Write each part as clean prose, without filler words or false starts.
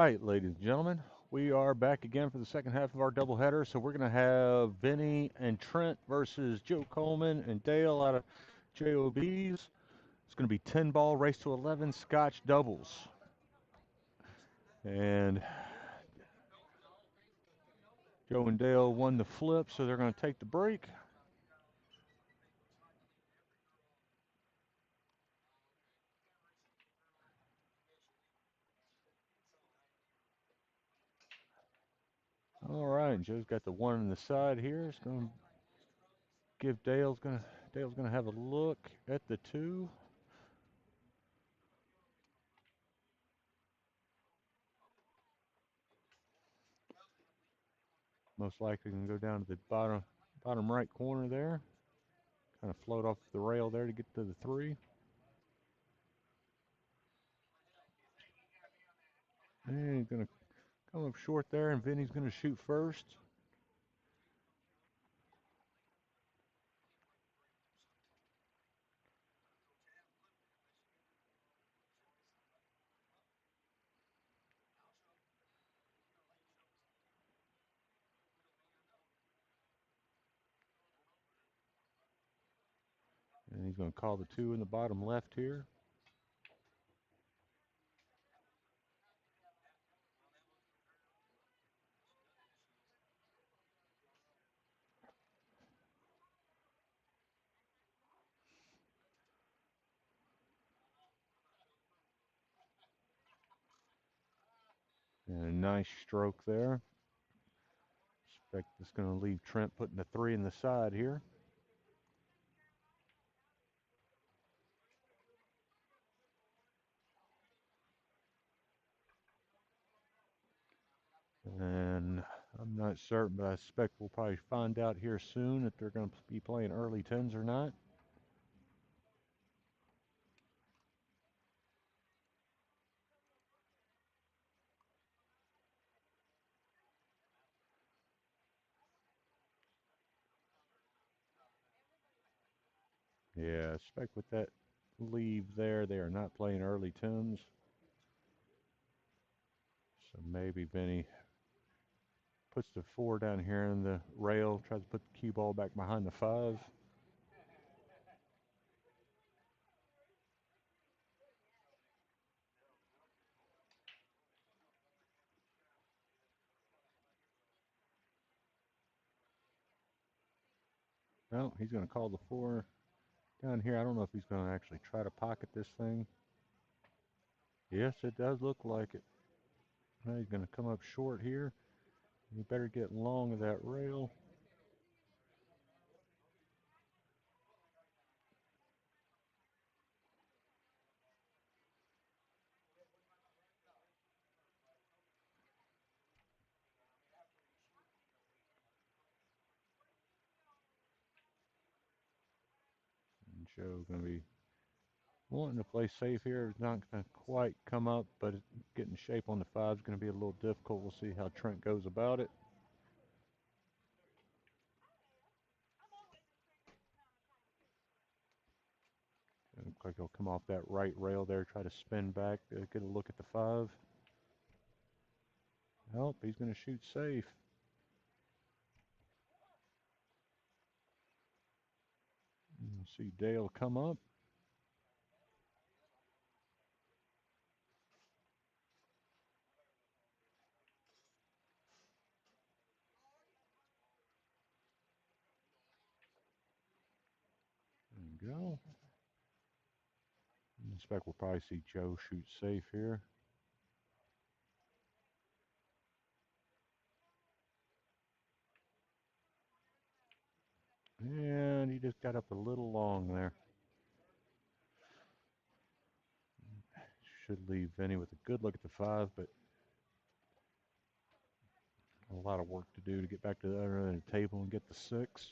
right, ladies and gentlemen, we are back again for the second half of our doubleheader. So we're going to have Vinny and Trent versus Joe Coleman and Dale out of JOBs. It's going to be 10 ball race to 11 Scotch doubles. And Joe and Dale won the flip, so they're going to take the break. All right, Joe's got the one on the side here. It's going to give Dale's going to have a look at the two. Most likely going to go down to the bottom right corner there. Kind of float off the rail there to get to the three. And he's going to come up short there, and Vinny's going to shoot first. And he's going to call the two in the bottom left here. And a nice stroke there. Expect it's going to leave Trent putting the three in the side here. And I'm not certain, but I suspect we'll probably find out here soon if they're going to be playing early tens or not. Yeah, I suspect with that leave there, they are not playing early tens. So maybe Vinny puts the four down here in the rail, tries to put the cue ball back behind the five. No, he's going to call the four down here. I don't know if he's going to actually try to pocket this thing. Yes, it does look like it. Now he's going to come up short here. You better get long of that rail. And Joe going to be wanting to play safe here. It's not going to quite come up, but getting shape on the five is going to be a little difficult. We'll see how Trent goes about it. It looks like he'll come off that right rail there, try to spin back, get a look at the five. Nope, he's going to shoot safe. You see Dale come up. There you go. I expect we'll probably see Joe shoot safe here. And he just got up a little long there. Should leave Vinny with a good look at the five, but a lot of work to do to get back to the other end of the table and get the six.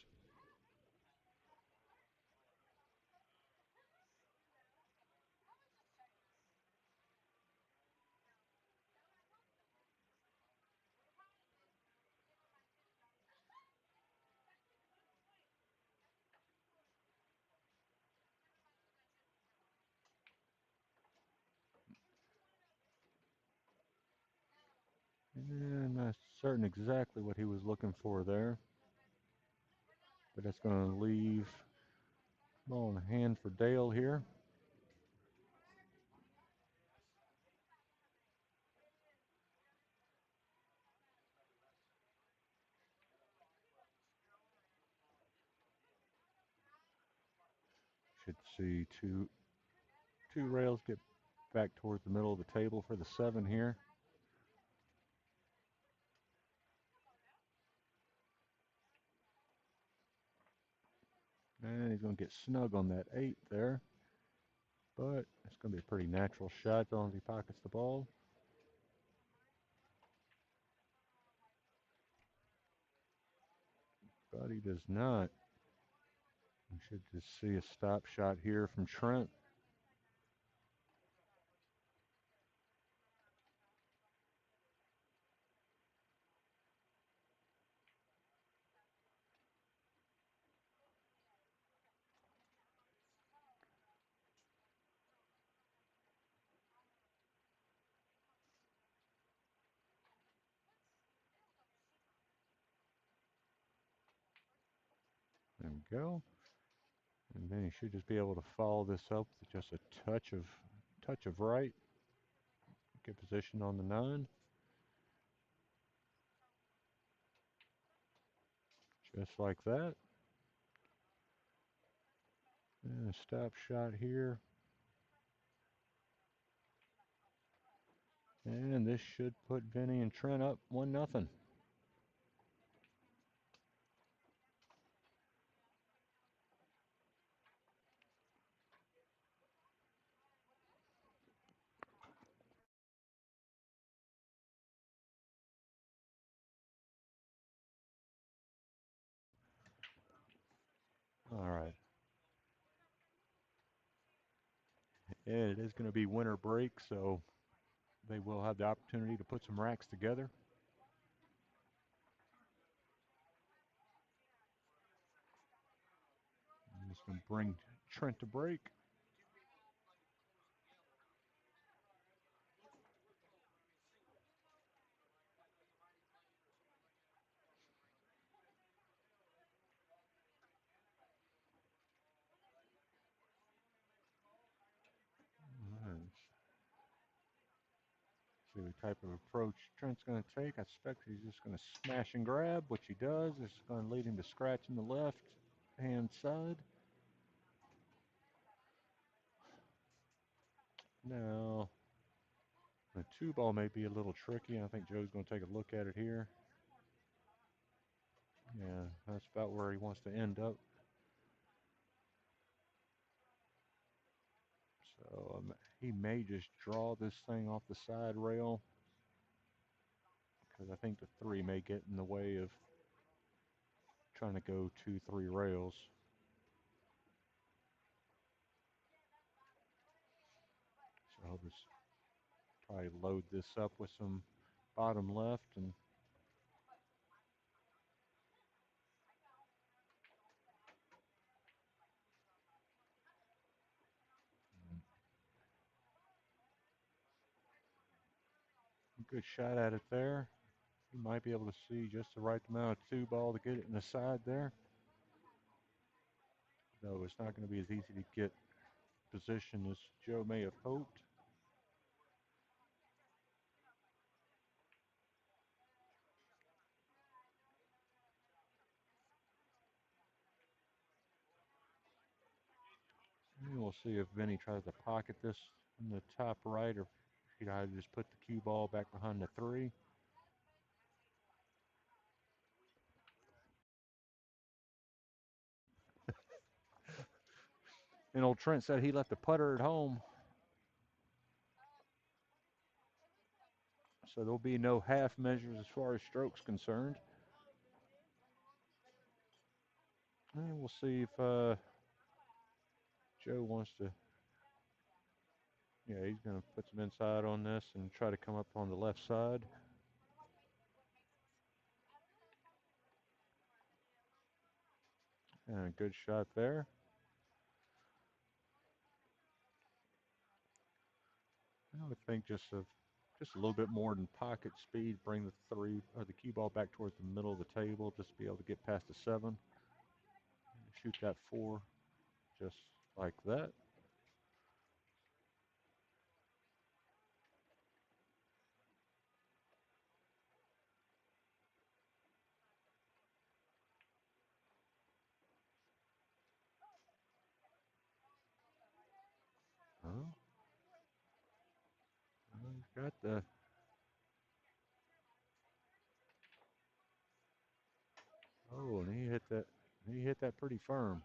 And I'm not certain exactly what he was looking for there. But that's going to leave ball in the hand for Dale here. Should see two rails get back towards the middle of the table for the 7 here. And he's going to get snug on that 8 there. But it's going to be a pretty natural shot as long as he pockets the ball. But he does not. We should just see a stop shot here from Trent. There we go. And then he should just be able to follow this up with just a touch of right. Get position on the 9. Just like that. And a stop shot here. And this should put Vinny and Trent up 1-0. All right. And it is going to be winter break, so they will have the opportunity to put some racks together. I'm just going to bring Trent to break. Right. See what type of approach Trent's going to take. I suspect he's just going to smash and grab, which he does. It's going to lead him to scratch in the left hand side. Now, the 2 ball may be a little tricky. I think Joe's going to take a look at it here. Yeah, that's about where he wants to end up. So he may just draw this thing off the side rail because I think the 3 may get in the way of trying to go 2-3 rails. So I'll just probably load this up with some bottom left and good shot at it there. You might be able to see just the right amount of 2 ball to get it in the side there. Though it's not going to be as easy to get position as Joe may have hoped. And we'll see if Vinny tries to pocket this in the top right, or he'd either just put the cue ball back behind the 3. And old Trent said he left the putter at home, so there'll be no half measures as far as strokes concerned. And we'll see if Joe wants to. Yeah, he's going to put some inside on this and try to come up on the left side. And a good shot there. I would think just just a little bit more than pocket speed. Bring the three or the cue ball back towards the middle of the table, just to be able to get past the 7. Shoot that 4, just like that. Oh, got the. Oh, and he hit that. He hit that pretty firm.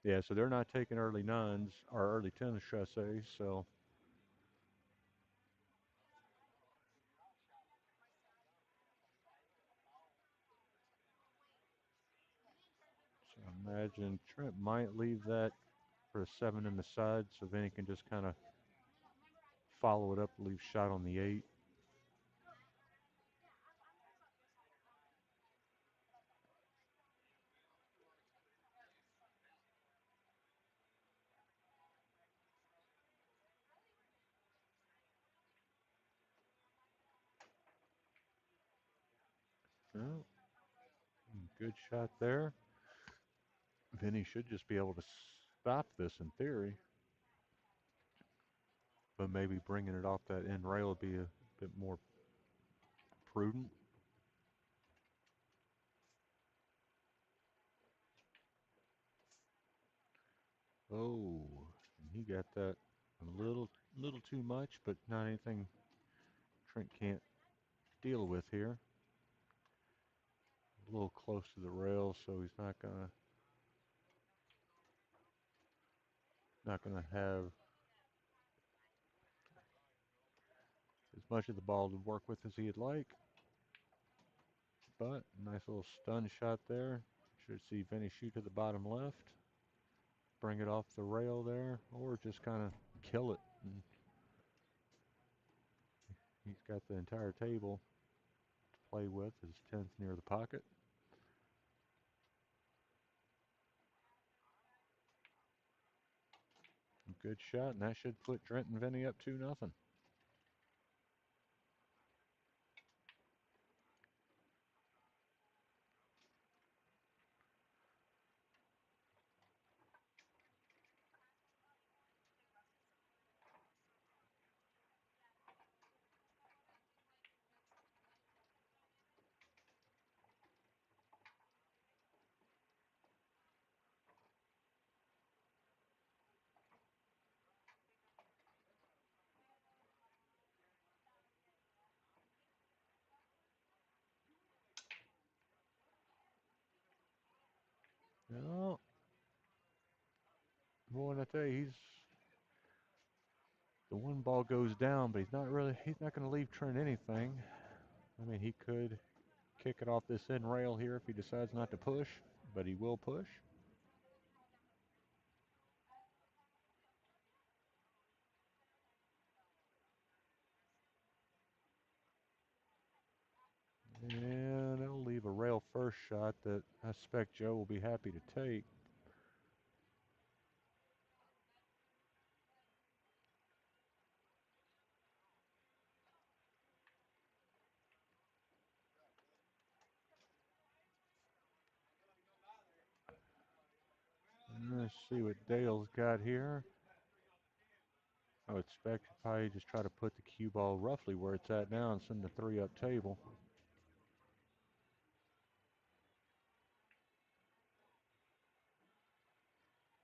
Yeah, so they're not taking early 9s or early 10s, should I say? So imagine Trent might leave that for a 7 in the side, so then he can just kind of follow it up, leave shot on the 8. Oh, good shot there. Vinny should just be able to stop this in theory, but maybe bringing it off that end rail would be a bit more prudent. Oh, and he got that a little too much, but not anything Trent can't deal with here. A little close to the rail, so he's not gonna have as much of the ball to work with as he'd like. But nice little stun shot there. Should see Vinny shoot to the bottom left, bring it off the rail there, or just kind of kill it. And he's got the entire table to play with. His 10th near the pocket. Good shot, and that should put Trent and Vinny up 2-0. No, boy, I tell you, he's the one ball goes down, but he's not going to leave Trent anything. I mean, he could kick it off this end rail here if he decides not to push, but he will push. And it'll leave a rail first shot that I suspect Joe will be happy to take. Let's see what Dale's got here. I would expect he'll probably just try to put the cue ball roughly where it's at now and send the 3 up table.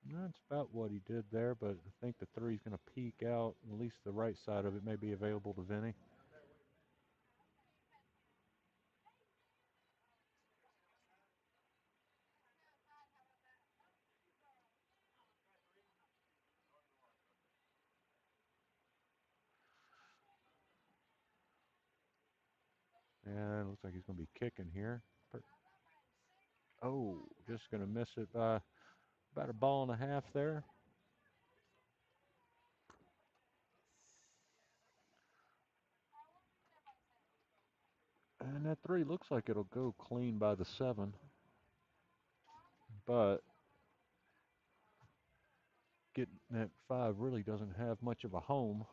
That's about what he did there, but I think the 3's going to peek out. At least the right side of it may be available to Vinny. And it looks like he's going to be kicking here. Oh, just going to miss it by about a ball and a half there. And that 3 looks like it'll go clean by the 7. But getting that 5 really doesn't have much of a home.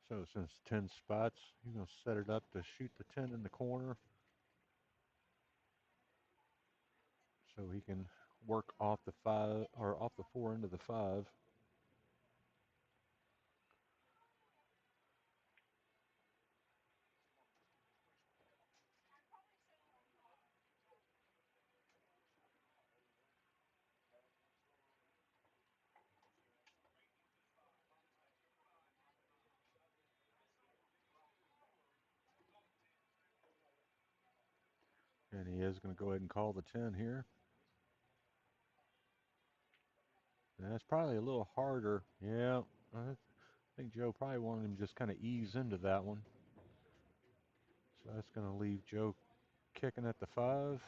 So since 10 spots, he's going to set it up to shoot the 10 in the corner so he can work off the 5 or off the 4 into the 5. And he is going to go ahead and call the 10 here. And that's probably a little harder. Yeah, I think Joe probably wanted him to just kind of ease into that one. So that's going to leave Joe kicking at the 5.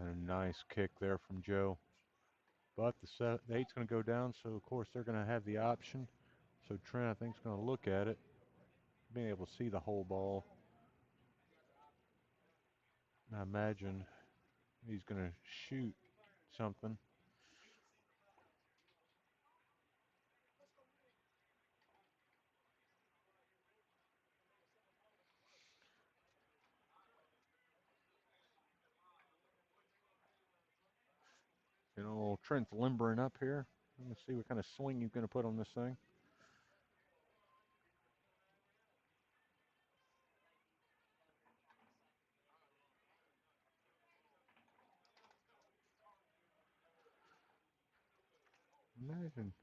And a nice kick there from Joe. But the 8's going to go down, so of course they're going to have the option. So Trent, I think, is going to look at it, being able to see the whole ball. I imagine he's going to shoot something. You know, Trent's limbering up here. Let's see what kind of swing he's going to put on this thing. Imagine.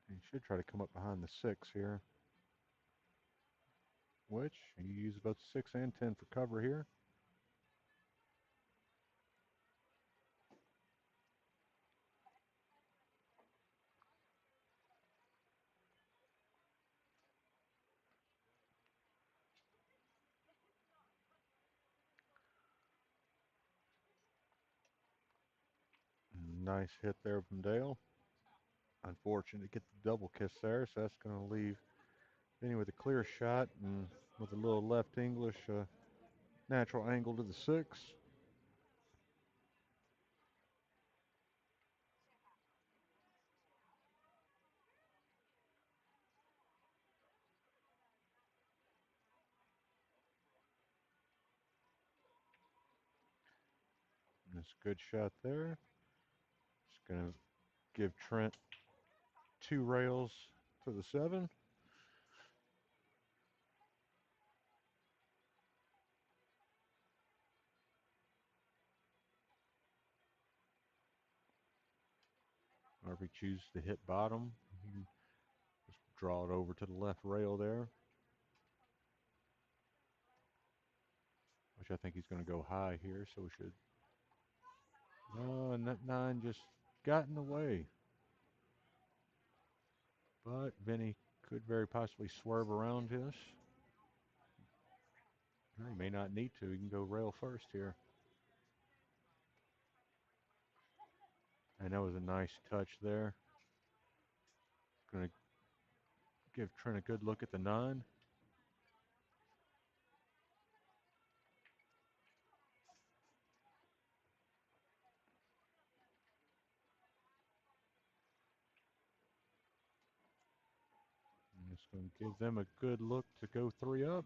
He should try to come up behind the 6 here, which you use both 6 and 10 for cover here. Nice hit there from Dale. Unfortunate to get the double kiss there, so that's going to leave Vinny with a clear shot and with a little left English natural angle to the 6. That's a good shot there. Just going to give Trent 2 rails to the 7. Or if he chooses to hit bottom, he can just draw it over to the left rail there, which I think he's going to go high here, so we should. Oh, and that 9 just got in the way. But Vinny could very possibly swerve around this. He may not need to. He can go rail first here. And that was a nice touch there. Going to give Trent a good look at the 9. It's going to give them a good look to go 3 up.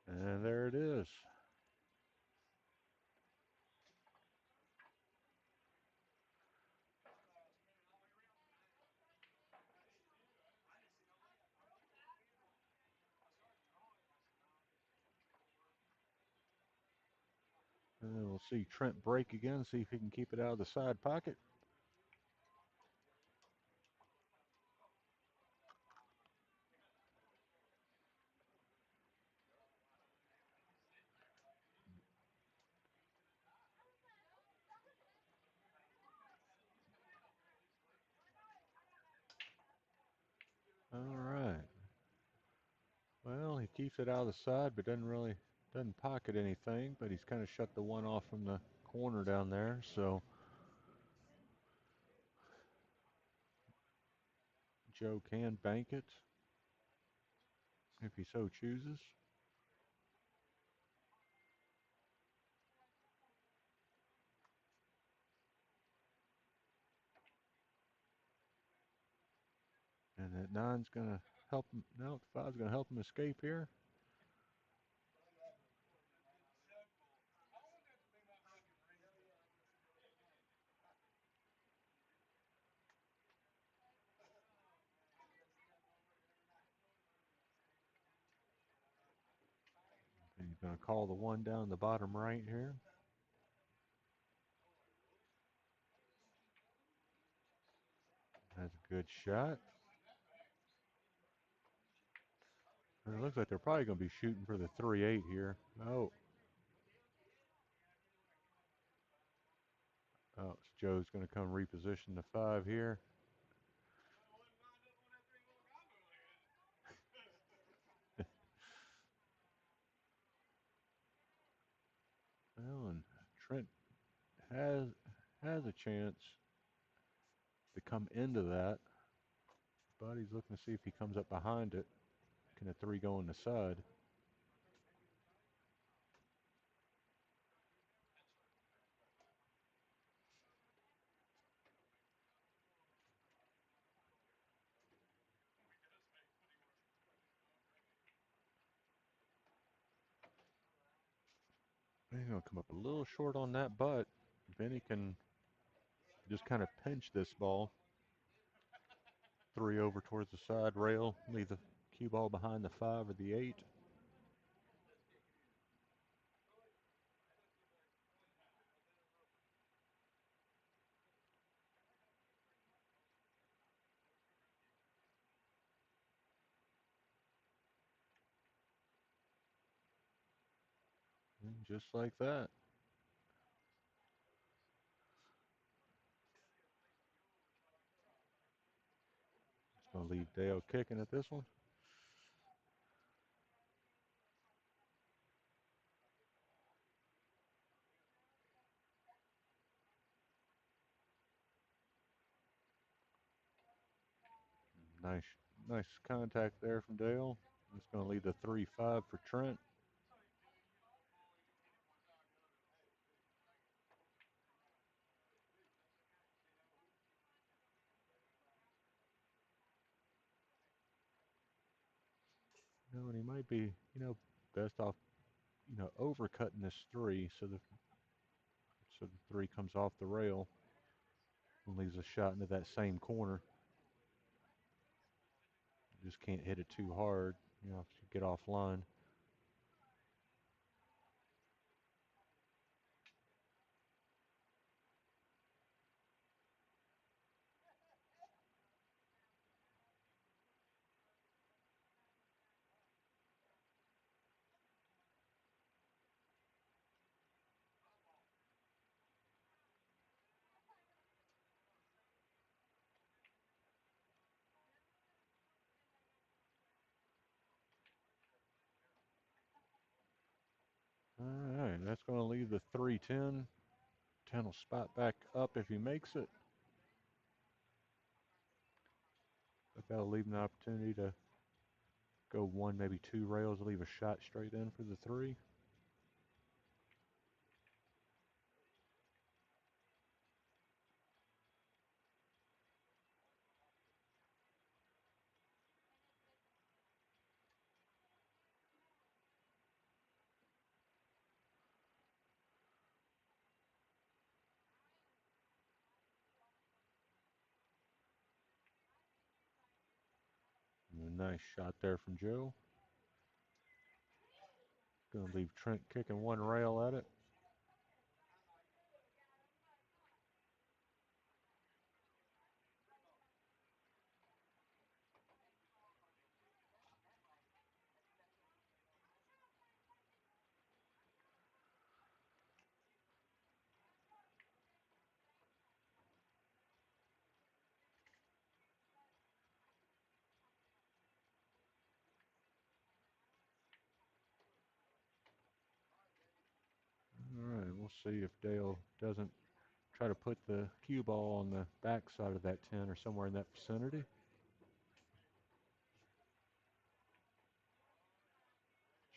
And there it is. And we'll see Trent break again, see if he can keep it out of the side pocket. All right. Well, he keeps it out of the side, but doesn't pocket anything. But he's kind of shut the one off from the corner down there. So Joe can bank it if he so chooses. And that nine's gonna help him. No, the five's gonna help him escape here. And he's gonna call the one down the bottom right here. That's a good shot. And it looks like they're probably gonna be shooting for the 3-8 here. Oh, oh, so Joe's gonna come reposition the five here. Well, and Trent has has a chance to come into that, but he's looking to see if he comes up behind it. Can a three go on the side? He's gonna come up a little short on that, but Vinny can just kind of pinch this ball. Three over towards the side rail, leave the cue ball behind the 5 or the 8. And just like that. It's going to leave Dale kicking at this one. Nice, nice contact there from Dale. It's going to leave the 3-5 for Trent. And he might be, best off, overcutting this 3 so the 3 comes off the rail and leaves a shot into that same corner. Just can't hit it too hard, if you get offline. All right, that's going to leave the 3-10. 10 will spot back up if he makes it. But that'll leave him an opportunity to Go one, maybe two rails, leave a shot straight in for the three. And a nice shot there from Joe. Gonna leave Trent kicking one rail at it. All right, we'll see if Dale doesn't try to put the cue ball on the back side of that 10 or somewhere in that vicinity.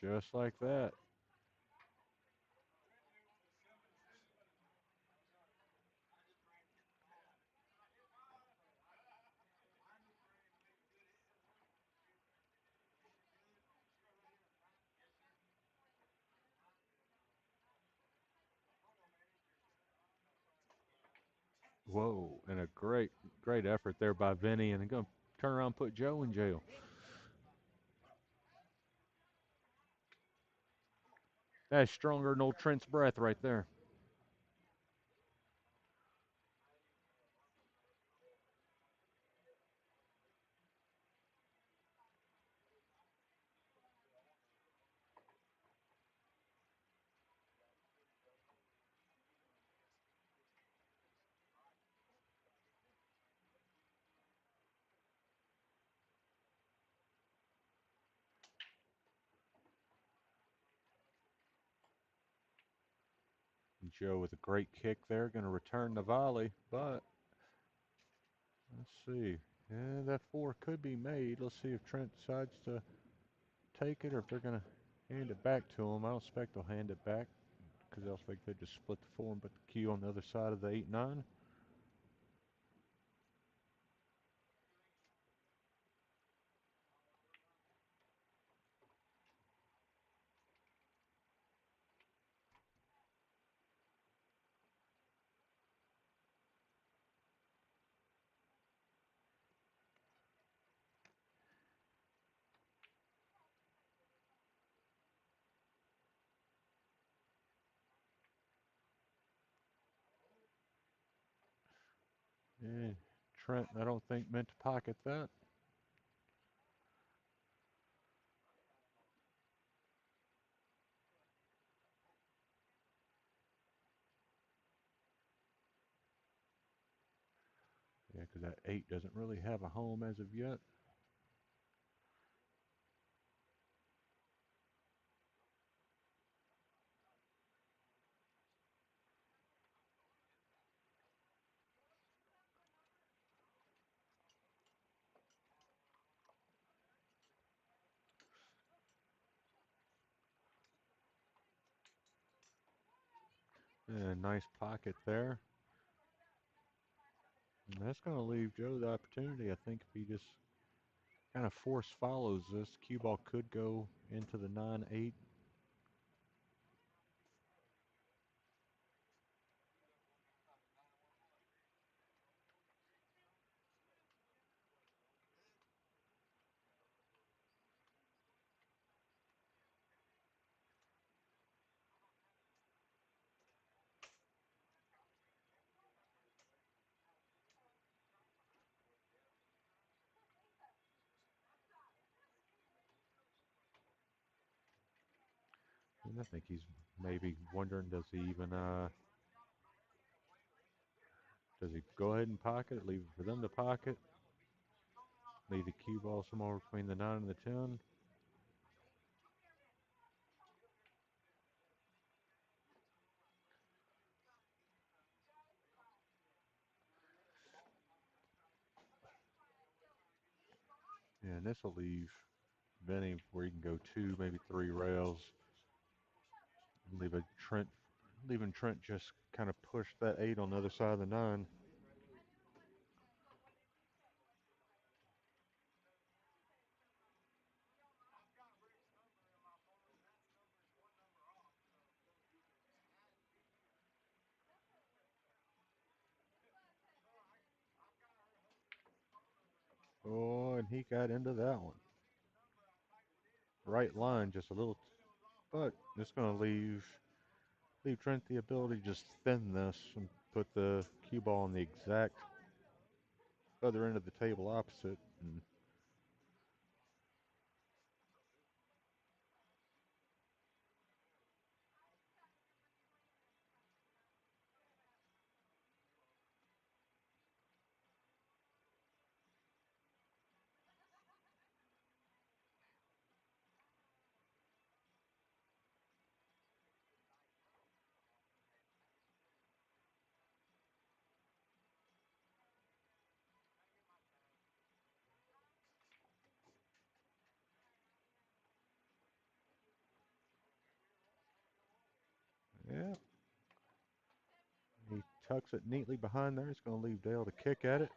Just like that. Whoa, and a great effort there by Vinny, and going to turn around and put Joe in jail. That's stronger than old Trent's breath right there. And Joe with a great kick there, going to return the volley, but let's see. Yeah, that four could be made. Let's see if Trent decides to take it or if they're going to hand it back to him. I don't expect they'll hand it back because I think they just split the four and put the cue on the other side of the 8-9. Yeah, Trent, I don't think meant to pocket that. Yeah, because that 8 doesn't really have a home as of yet. Yeah, nice pocket there. And that's going to leave Joe the opportunity. I think if he just kind of force follows this, cue ball could go into the 9-8. And I think he's maybe wondering, does he go ahead and pocket it, leave it for them to pocket, leave the cue ball somewhere between the 9 and the 10? Yeah, and this will leave Vinny where you can go two, maybe three rails. Leave a Trent, leaving Trent just kind of push that 8 on the other side of the 9. Oh, and he got into that one. Right line, just a little, but it's going to leave Trent the ability to just thin this and put the cue ball on the exact other end of the table opposite. And yeah, he tucks it neatly behind there. He's going to leave Dale to kick at it.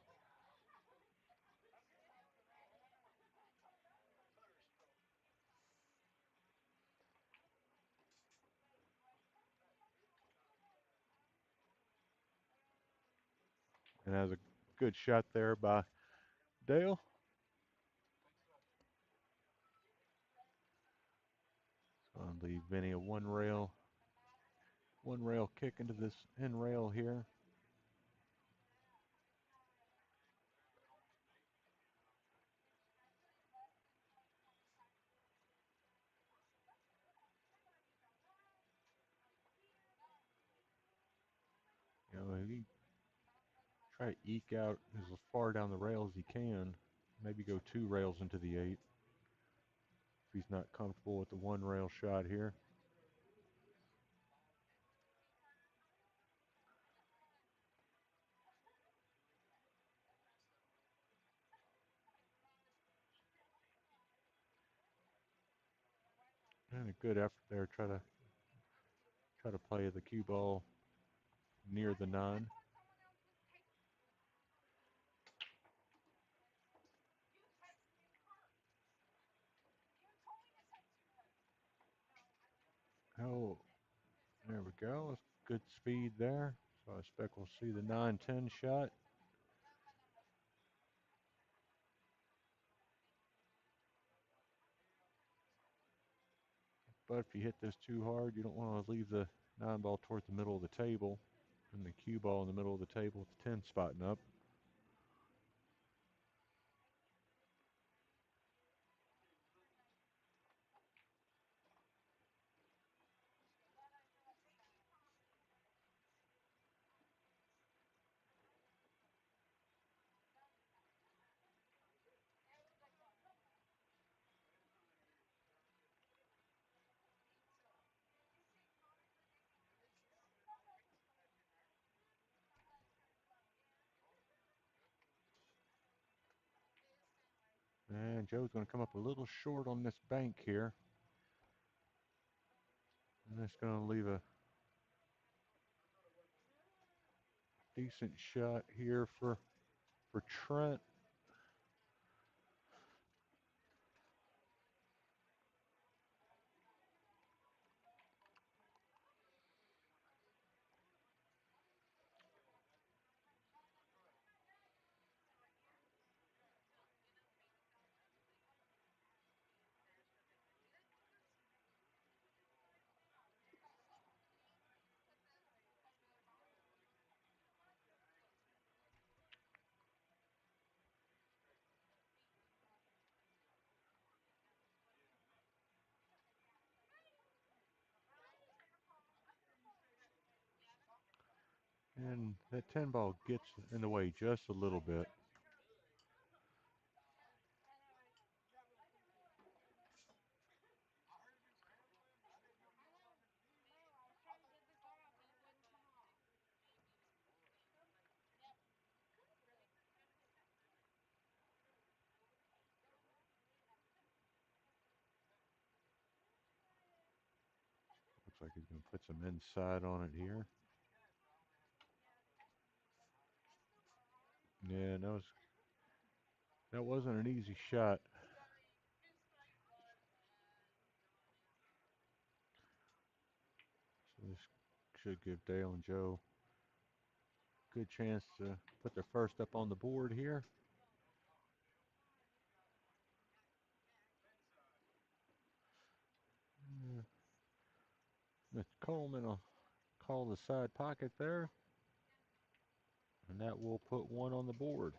And has a good shot there by Dale. Going to leave Vinny a one rail kick into this end rail here. You know, he try to eke out as far down the rail as he can. Maybe go two rails into the 8 if he's not comfortable with the one rail shot here. And a good effort there. Try to play the cue ball near the 9. Oh, there we go. Good speed there. So I expect we'll see the 9-10 shot. But if you hit this too hard, you don't want to leave the 9 ball toward the middle of the table and the cue ball in the middle of the table with the 10 spotting up. And Joe's going to come up a little short on this bank here. And that's going to leave a decent shot here for Trent. And that 10 ball gets in the way just a little bit. Looks like he's going to put some inside on it here. Yeah, that wasn't an easy shot. So this should give Dale and Joe a good chance to put their first up on the board here. Mr. Coleman will call the side pocket there, and that will put one on the board.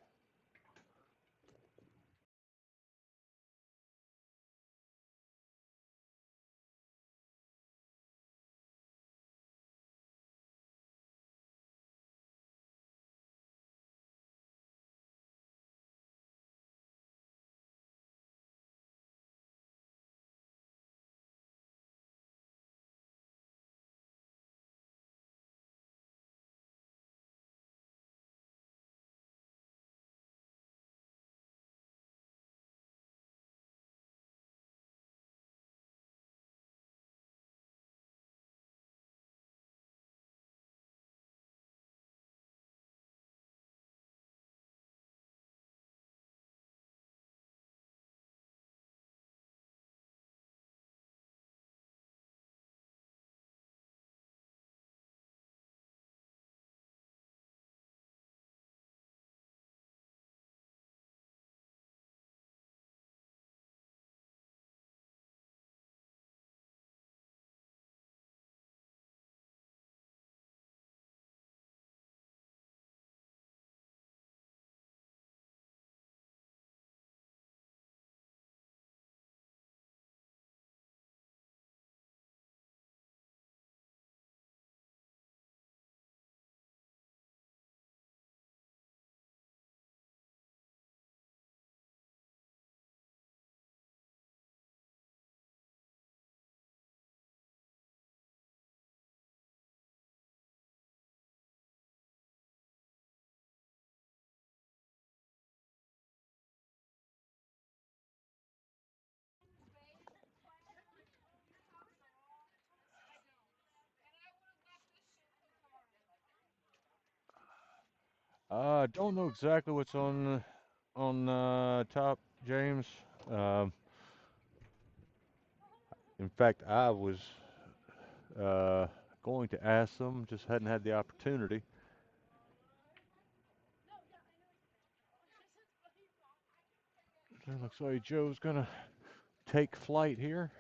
I don't know exactly what's on top, James. Um, in fact, I was uh, going to ask them, just hadn't had the opportunity. It looks like Joe's gonna take flight here.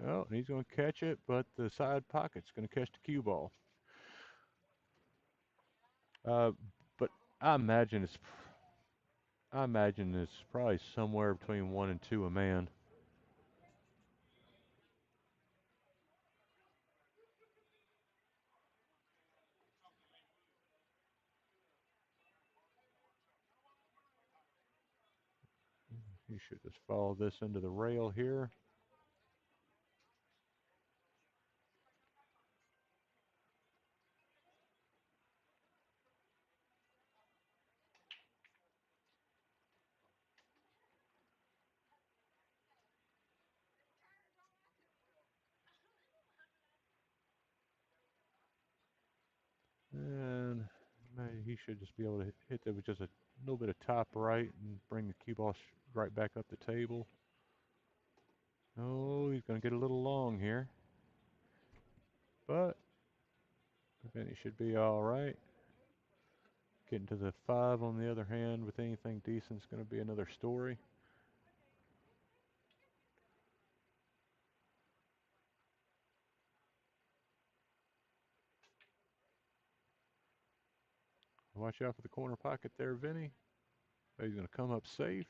Oh, he's gonna catch it, but the side pocket's gonna catch the cue ball. Uh, but I imagine it's probably somewhere between 1 and 2 a man. He should just follow this into the rail here. And he should just be able to hit that with just a little bit of top right and bring the cue ball right back up the table. Oh, he's going to get a little long here. But then he should be all right. Getting to the 5 on the other hand with anything decent is going to be another story. Watch out for the corner pocket there, Vinny. He's going to come up safe.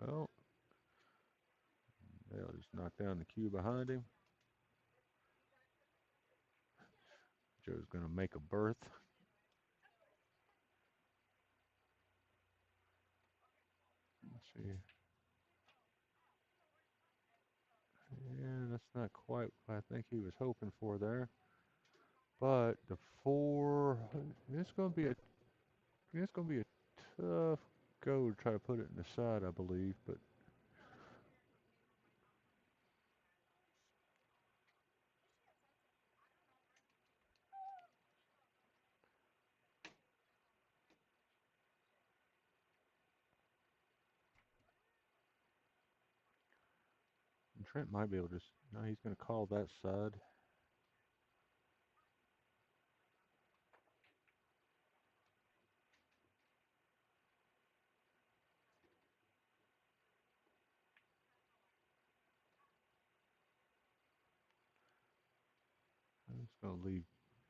Oh, they'll just knock down the cue behind him. Joe's going to make a berth. Let's see. Yeah, that's not quite what I think he was hoping for there. But the four, it's going to be a tough go to try to put it in the side, I believe. But Trent might be able to just. No, he's going to call that side. It's going to leave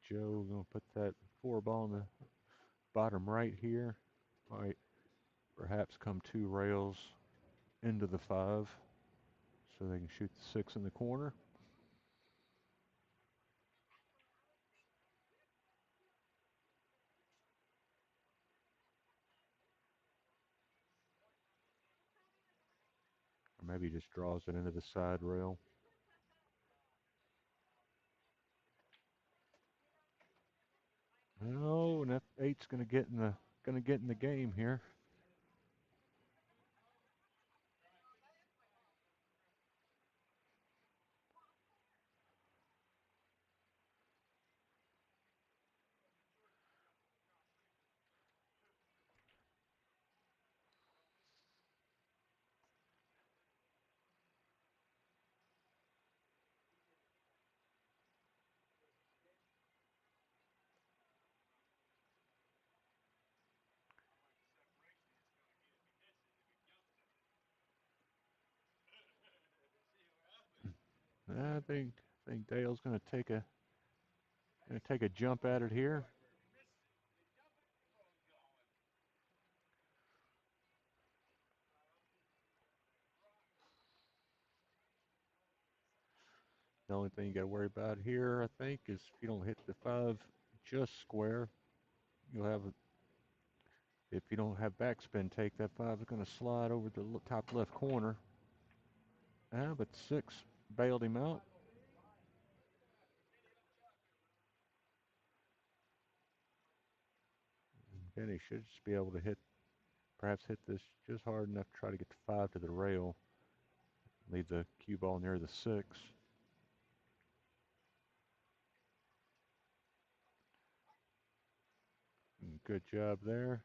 Joe. Going to put that four ball in the bottom right here. Might perhaps come two rails into the five so they can shoot the six in the corner. Or maybe he just draws it into the side rail. Oh, and that eight's gonna get in the game here. I think Dale's gonna take a jump at it here. The only thing you got to worry about here, I think, is if you don't hit the five just square, you'll have if you don't have backspin take, that five is going to slide over the top left corner. But six bailed him out. Vinny should just be able to perhaps hit this just hard enough to try to get the five to the rail. Leave the cue ball near the six. Good job there.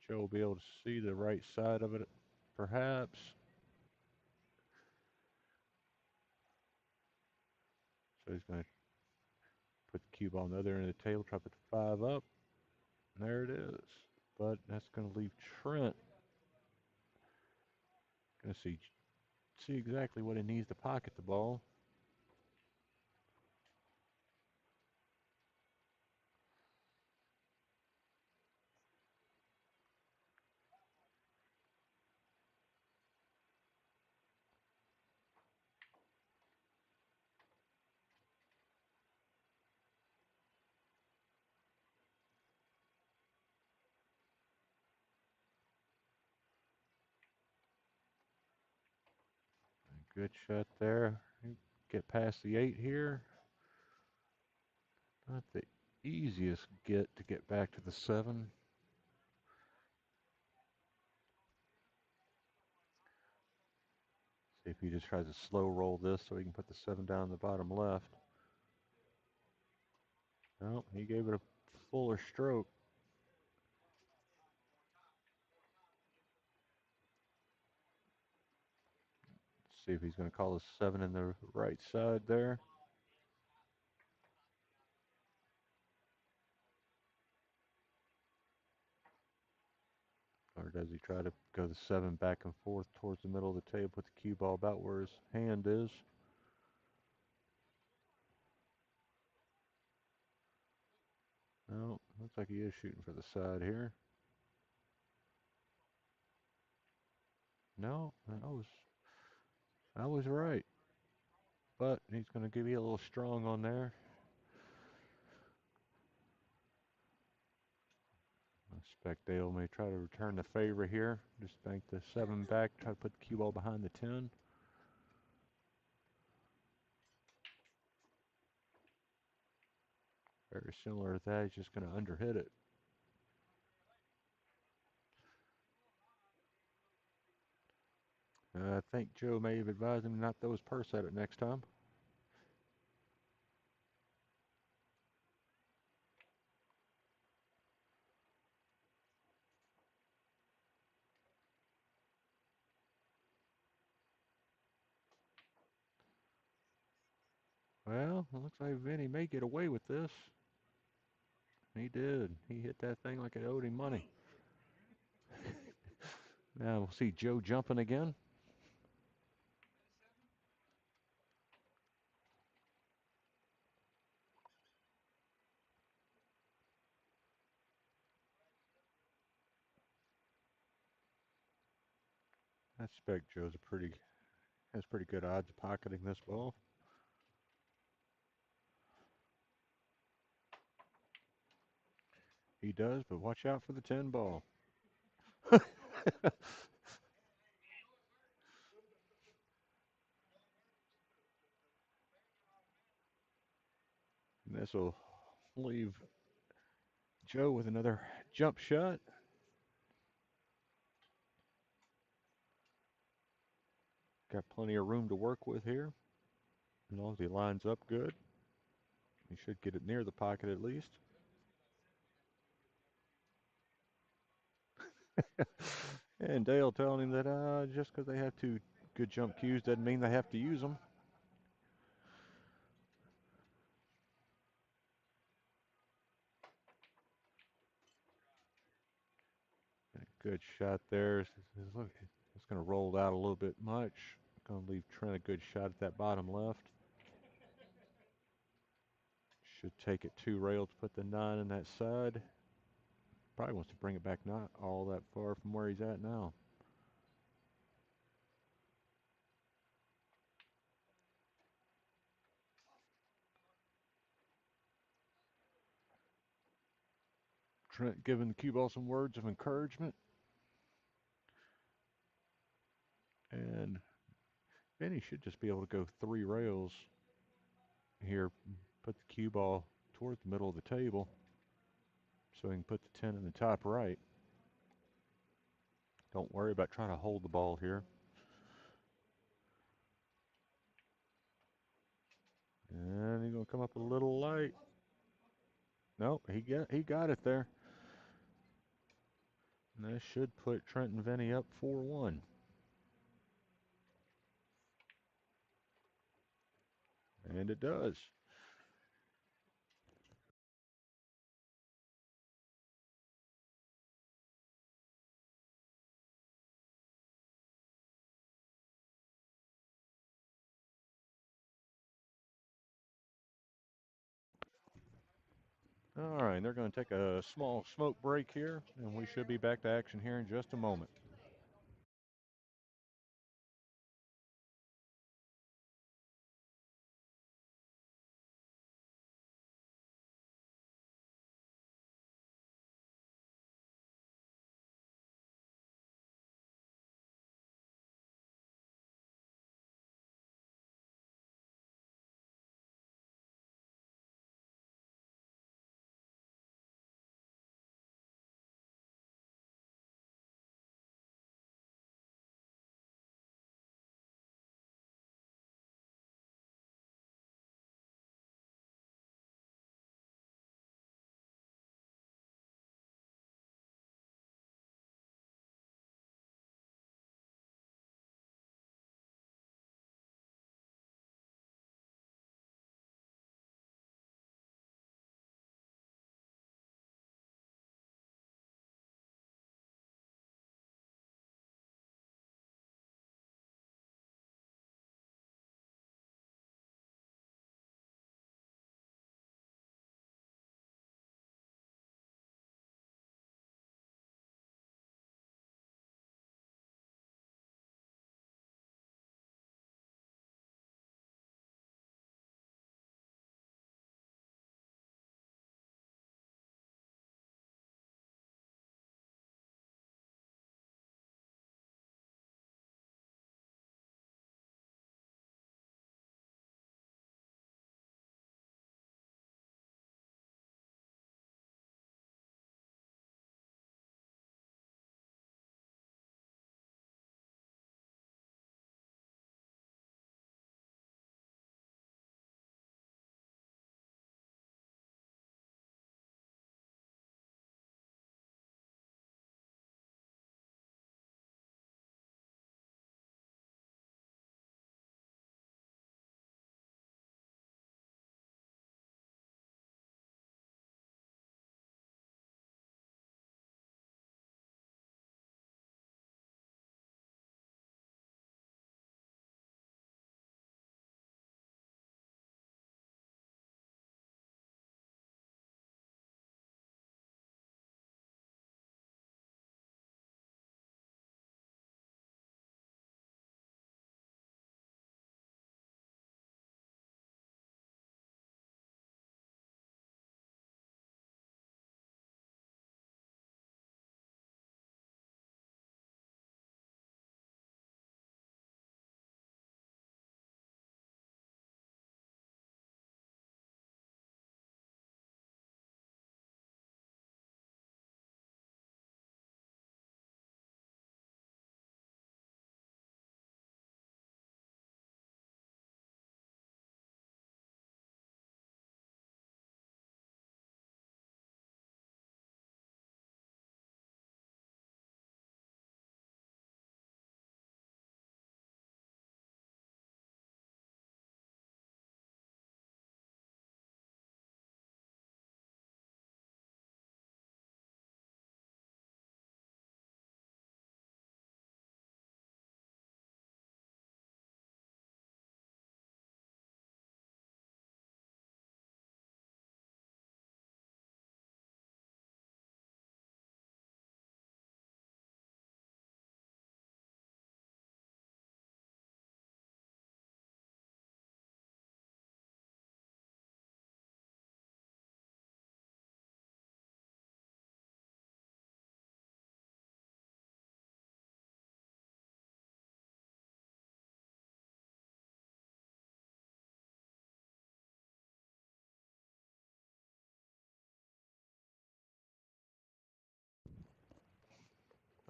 Joe will be able to see the right side of it, perhaps. So he's going to put the cube on the other end of the table, try to put the five up. And there it is. But that's going to leave Trent. Going to see exactly what he needs to pocket the ball. Good shot there. Get past the eight here. Not the easiest to get back to the seven. See if he just tries to slow roll this so he can put the seven down in the bottom left. No, he gave it a fuller stroke. See if he's going to call a seven in the right side there. Or does he try to go the seven back and forth towards the middle of the table, put the cue ball about where his hand is? No, looks like he is shooting for the side here. No, I was right. But he's going to give you a little strong on there. I expect Dale may try to return the favor here. Just bank the 7 back, try to put the cue ball behind the 10. Very similar to that. He's just going to underhit it. I think Joe may have advised him not to throw his purse at it next time. Well, it looks like Vinny may get away with this. He did. He hit that thing like it owed him money. Now we'll see Joe jumping again. I suspect Joe's has pretty good odds of pocketing this ball. He does, but watch out for the 10 ball. And this will leave Joe with another jump shot. Got plenty of room to work with here. As long as he lines up good, he should get it near the pocket at least. And Dale telling him that just because they have two good jump cues doesn't mean they have to use them. Good shot there. It's going to roll out a little bit much. Going to leave Trent a good shot at that bottom left. Should take it 2 rails to put the 9 in that side. Probably wants to bring it back not all that far from where he's at now. Trent giving the cue ball some words of encouragement. And Vinny should just be able to go 3 rails here. Put the cue ball toward the middle of the table so he can put the 10 in the top right. Don't worry about trying to hold the ball here. And he's going to come up a little light. Nope, he got it there. And that should put Trent and Vinny up 4-1. And it does. All right, they're going to take a small smoke break here, and we should be back to action here in just a moment.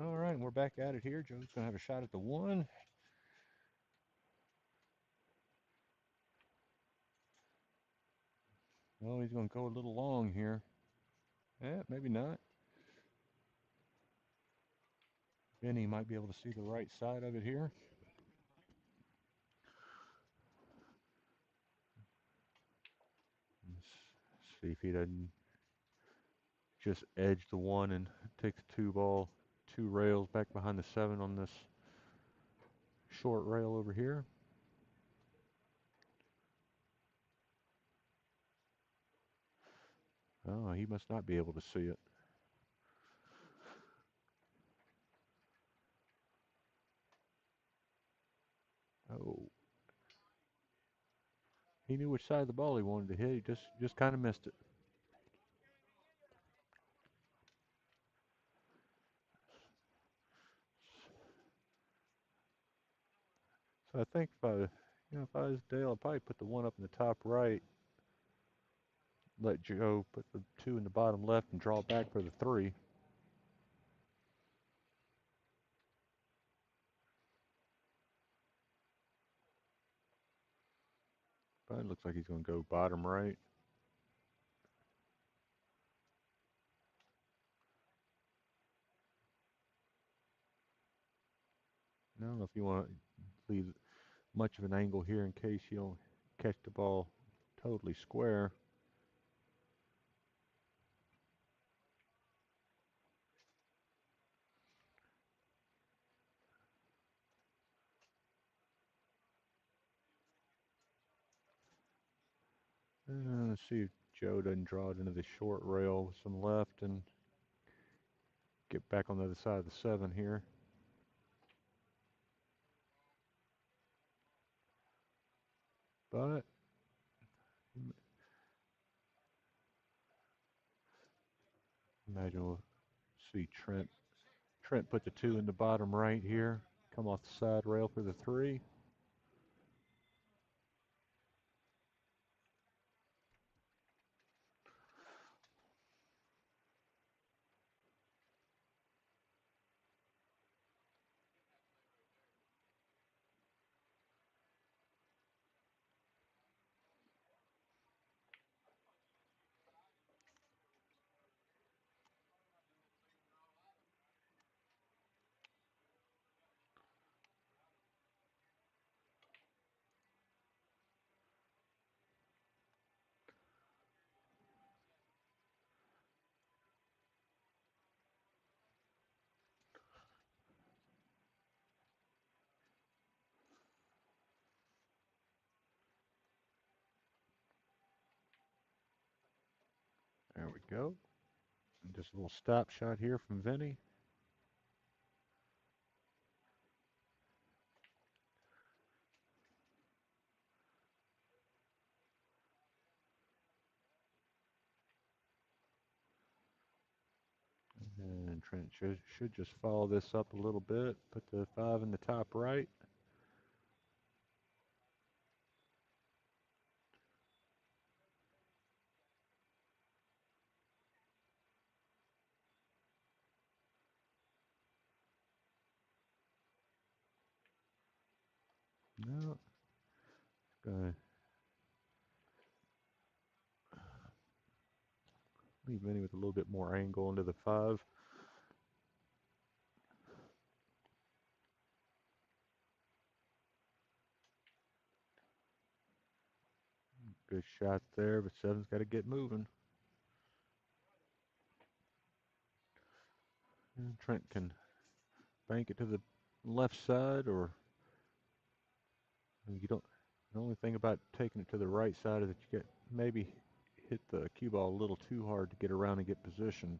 All right, and we're back at it here. Joe's going to have a shot at the one. Oh, he's going to go a little long here. Yeah, maybe not. Vinny might be able to see the right side of it here. Let's see if he doesn't just edge the one and take the two rails back behind the 7 on this short rail over here. Oh, he must not be able to see it. Oh, he knew which side of the ball he wanted to hit. He just kind of missed it. So I think if I was Dale, I'd probably put the one up in the top right, let Joe put the 2 in the bottom left, and draw back for the 3. But it looks like he's going to go bottom right. I don't know if you want to leave much of an angle here in case you don't catch the ball totally square. Let's see if Joe doesn't draw it into the short rail with some left and get back on the other side of the 7 here. But imagine we'll see Trent put the 2 in the bottom right here, come off the side rail for the 3. There we go. And just a little stop shot here from Vinny. And Trent should just follow this up a little bit. Put the 5 in the top right. No, gonna leave Vinny with a little bit more angle into the 5. Good shot there, but 7's got to get moving. And Trent can bank it to the left side, or you don't. The only thing about taking it to the right side is that you get maybe hit the cue ball a little too hard to get around and get position.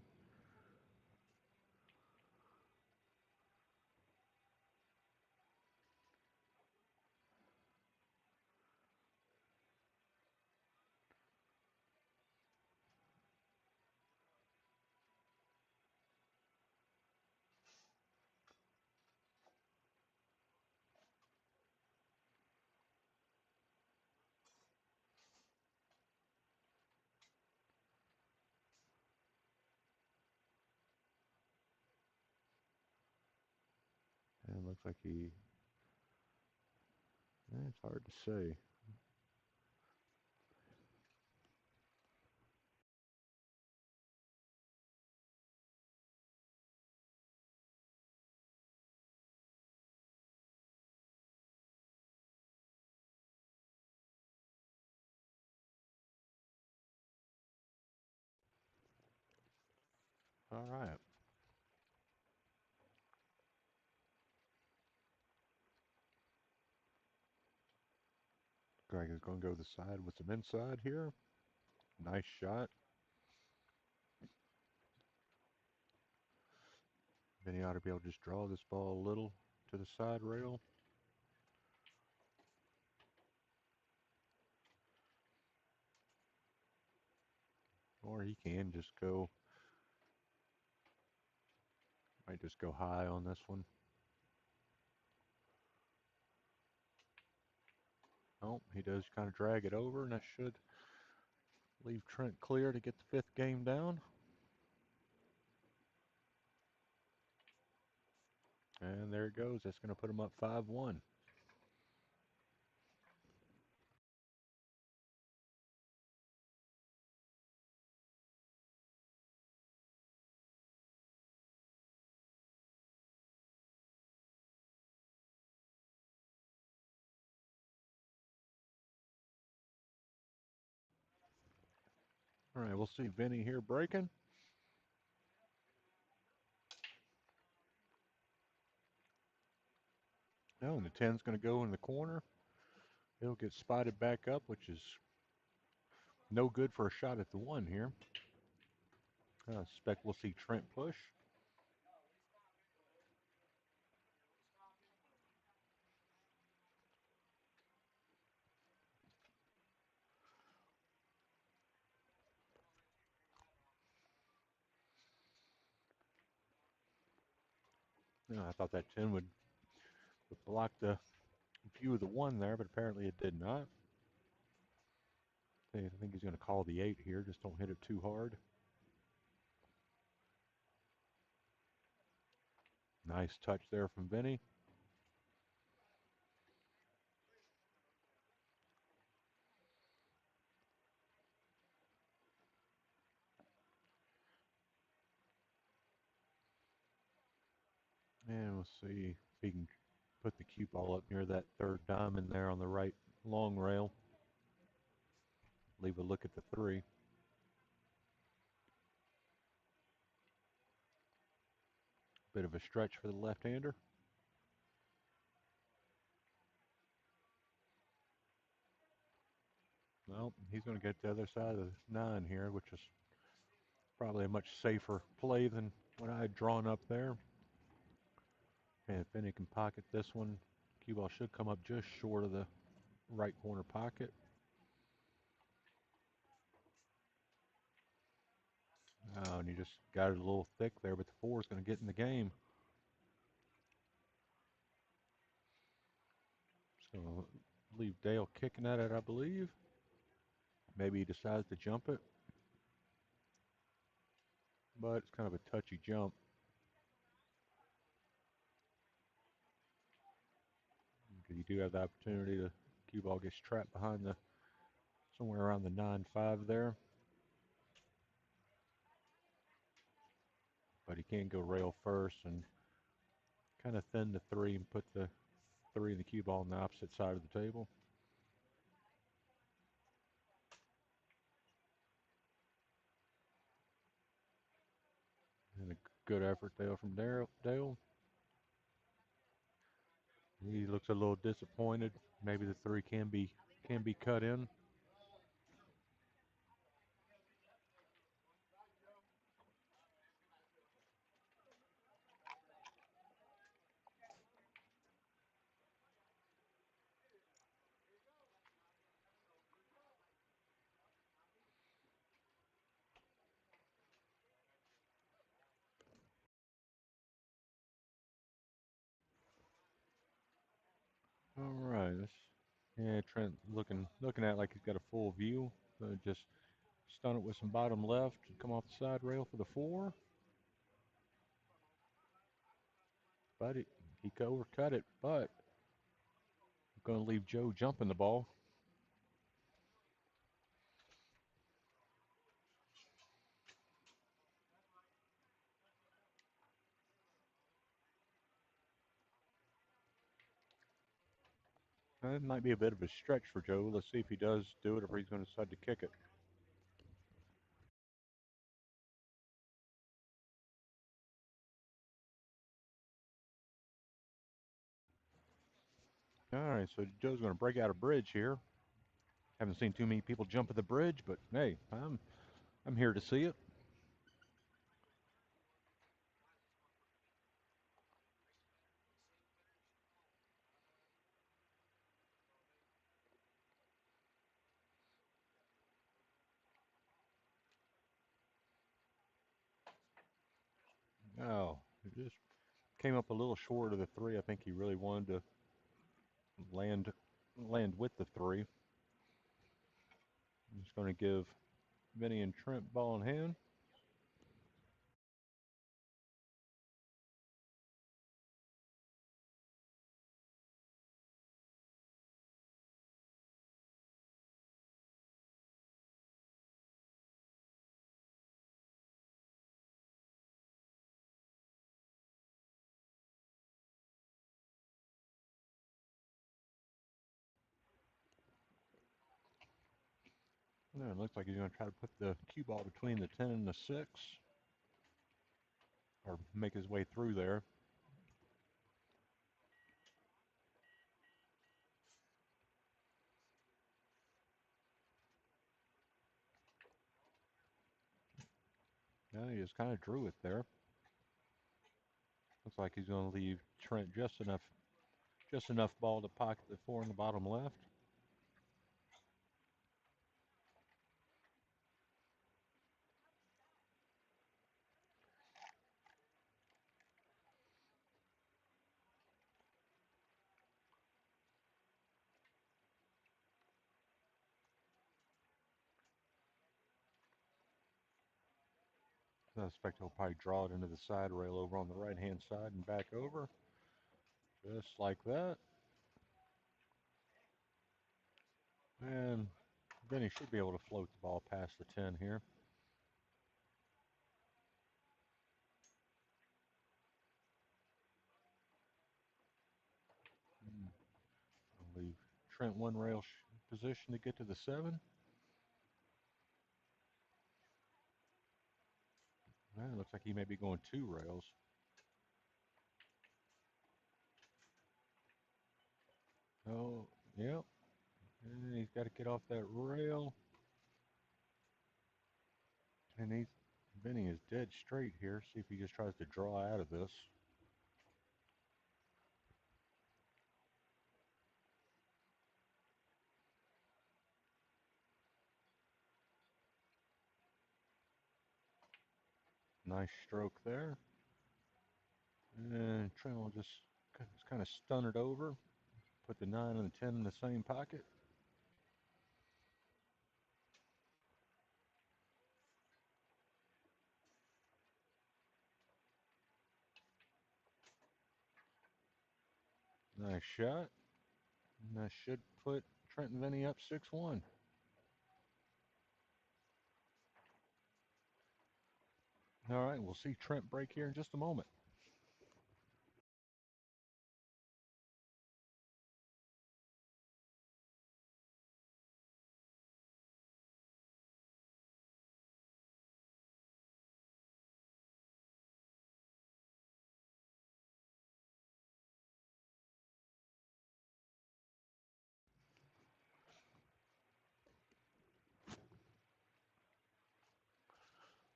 looks like he. It's hard to say. All right. Greg is going to go to the side with some inside here. Nice shot. Then he ought to be able to just draw this ball a little to the side rail. Or he can just go, might just go high on this one. Oh, he does kind of drag it over, and that should leave Trent clear to get the fifth game down. And there it goes. That's going to put him up 5-1. All right, we'll see Vinny here breaking. Oh, and the 10's going to go in the corner. It'll get spotted back up, which is no good for a shot at the 1 here. I suspect we'll see Trent push. I thought that 10 would block the view of the 1 there, but apparently it did not. I think he's going to call the 8 here. Just don't hit it too hard. Nice touch there from Vinny. And we'll see if he can put the cue ball up near that third diamond there on the right long rail. Leave a look at the 3. Bit of a stretch for the left-hander. Well, he's going to get the other side of the 9 here, which is probably a much safer play than what I had drawn up there. And if Vinny can pocket this one, cue ball should come up just short of the right corner pocket. Oh, and you just got it a little thick there, but the 4 is going to get in the game. Just going to leave Dale kicking at it, I believe. Maybe he decides to jump it, but it's kind of a touchy jump. You do have the opportunity to cue ball gets trapped behind the somewhere around the 9-5 there, but he can go rail first and kind of thin the 3 and put the 3 and the cue ball on the opposite side of the table. And a good effort there from Dale. He looks a little disappointed. Maybe the 3 can be cut in. All right. Yeah, Trent looking at like he's got a full view. Just stun it with some bottom left and come off the side rail for the 4. But He could overcut it, but I'm going to leave Joe jumping the ball. It might be a bit of a stretch for Joe. Let's see if he does do it or if he's going to decide to kick it. All right, so Joe's going to break out a bridge here. Haven't seen too many people jump at the bridge, but hey, I'm here to see it. Oh, it just came up a little short of the three. I think he really wanted to land with the three. I'm just going to give Vinny and Trent ball in hand. No, it looks like he's going to try to put the cue ball between the 10 and the 6, or make his way through there. Yeah, he just kind of drew it there. Looks like he's going to leave Trent just enough ball to pocket the 4 in the bottom left. I suspect he'll probably draw it into the side rail over on the right-hand side and back over. Just like that. And then he should be able to float the ball past the 10 here. I'll leave Trent one rail position to get to the 7. Well, looks like he may be going 2 rails. Oh, yep. And he's got to get off that rail. And Vinny is dead straight here. See if he just tries to draw out of this. Nice stroke there. And Trent will just kind of stun it over. Put the 9 and the 10 in the same pocket. Nice shot. And that should put Trent and Vinny up 6-1. All right, we'll see Trent break here in just a moment.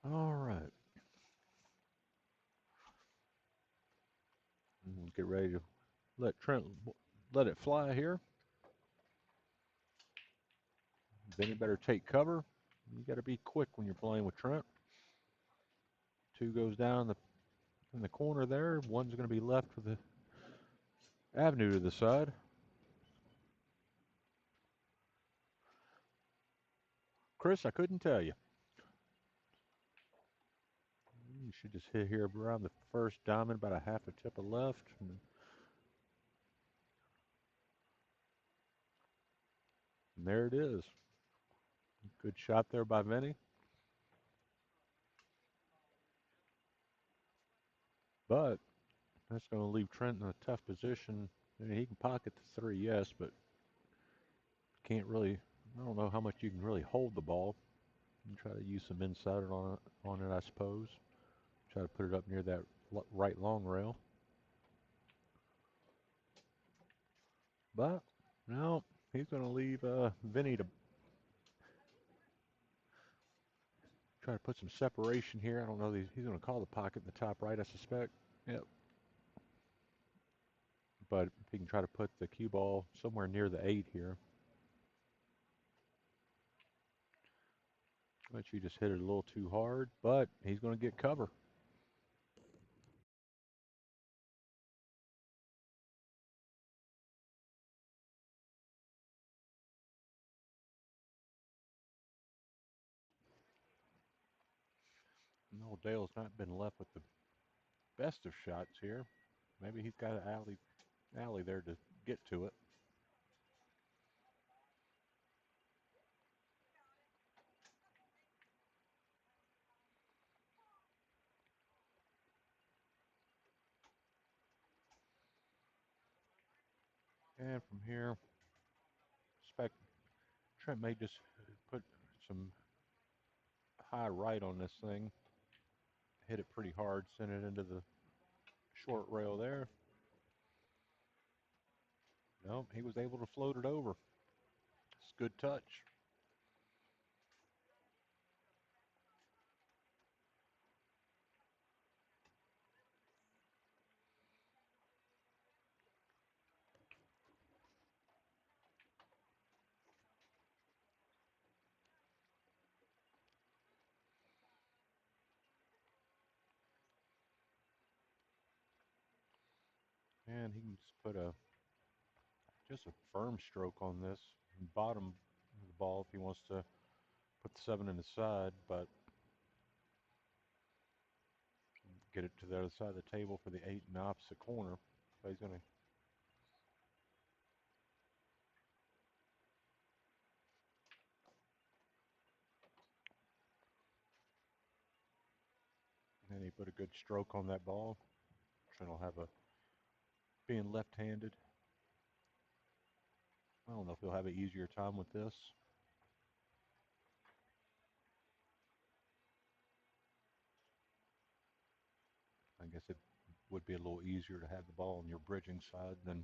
All right. We'll get ready to let Trent let it fly here. Vinny better take cover. You got to be quick when you're playing with Trent. 2 goes down in the corner there. 1's going to be left with the avenue to the side. Chris, I couldn't tell you. You should just hit here around the first diamond, about a half a tip of left. there it is. Good shot there by Vinny. But that's going to leave Trent in a tough position. I mean, he can pocket the three, yes, but can't really. I don't know how much you can really hold the ball. And try to use some inside on it, I suppose. Try to put it up near that right long rail. But no, he's going to leave Vinny to try to put some separation here. I don't know. He's going to call the pocket in the top right, I suspect. Yep. But if he can try to put the cue ball somewhere near the 8 here. But you just hit it a little too hard, but he's going to get cover. No, Dale's not been left with the best of shots here. Maybe he's got an alley there to get to it. And from here, expect Trent may just put some high right on this thing, hit it pretty hard, send it into the short rail there. No, he was able to float it over. It's a good touch. And he can just a firm stroke on this bottom of the ball if he wants to put the 7 in the side, but get it to the other side of the table for the 8 in the opposite corner. So he's going to. And he put a good stroke on that ball. Trent will have a being left-handed. I don't know if he'll have an easier time with this. I guess it would be a little easier to have the ball on your bridging side than.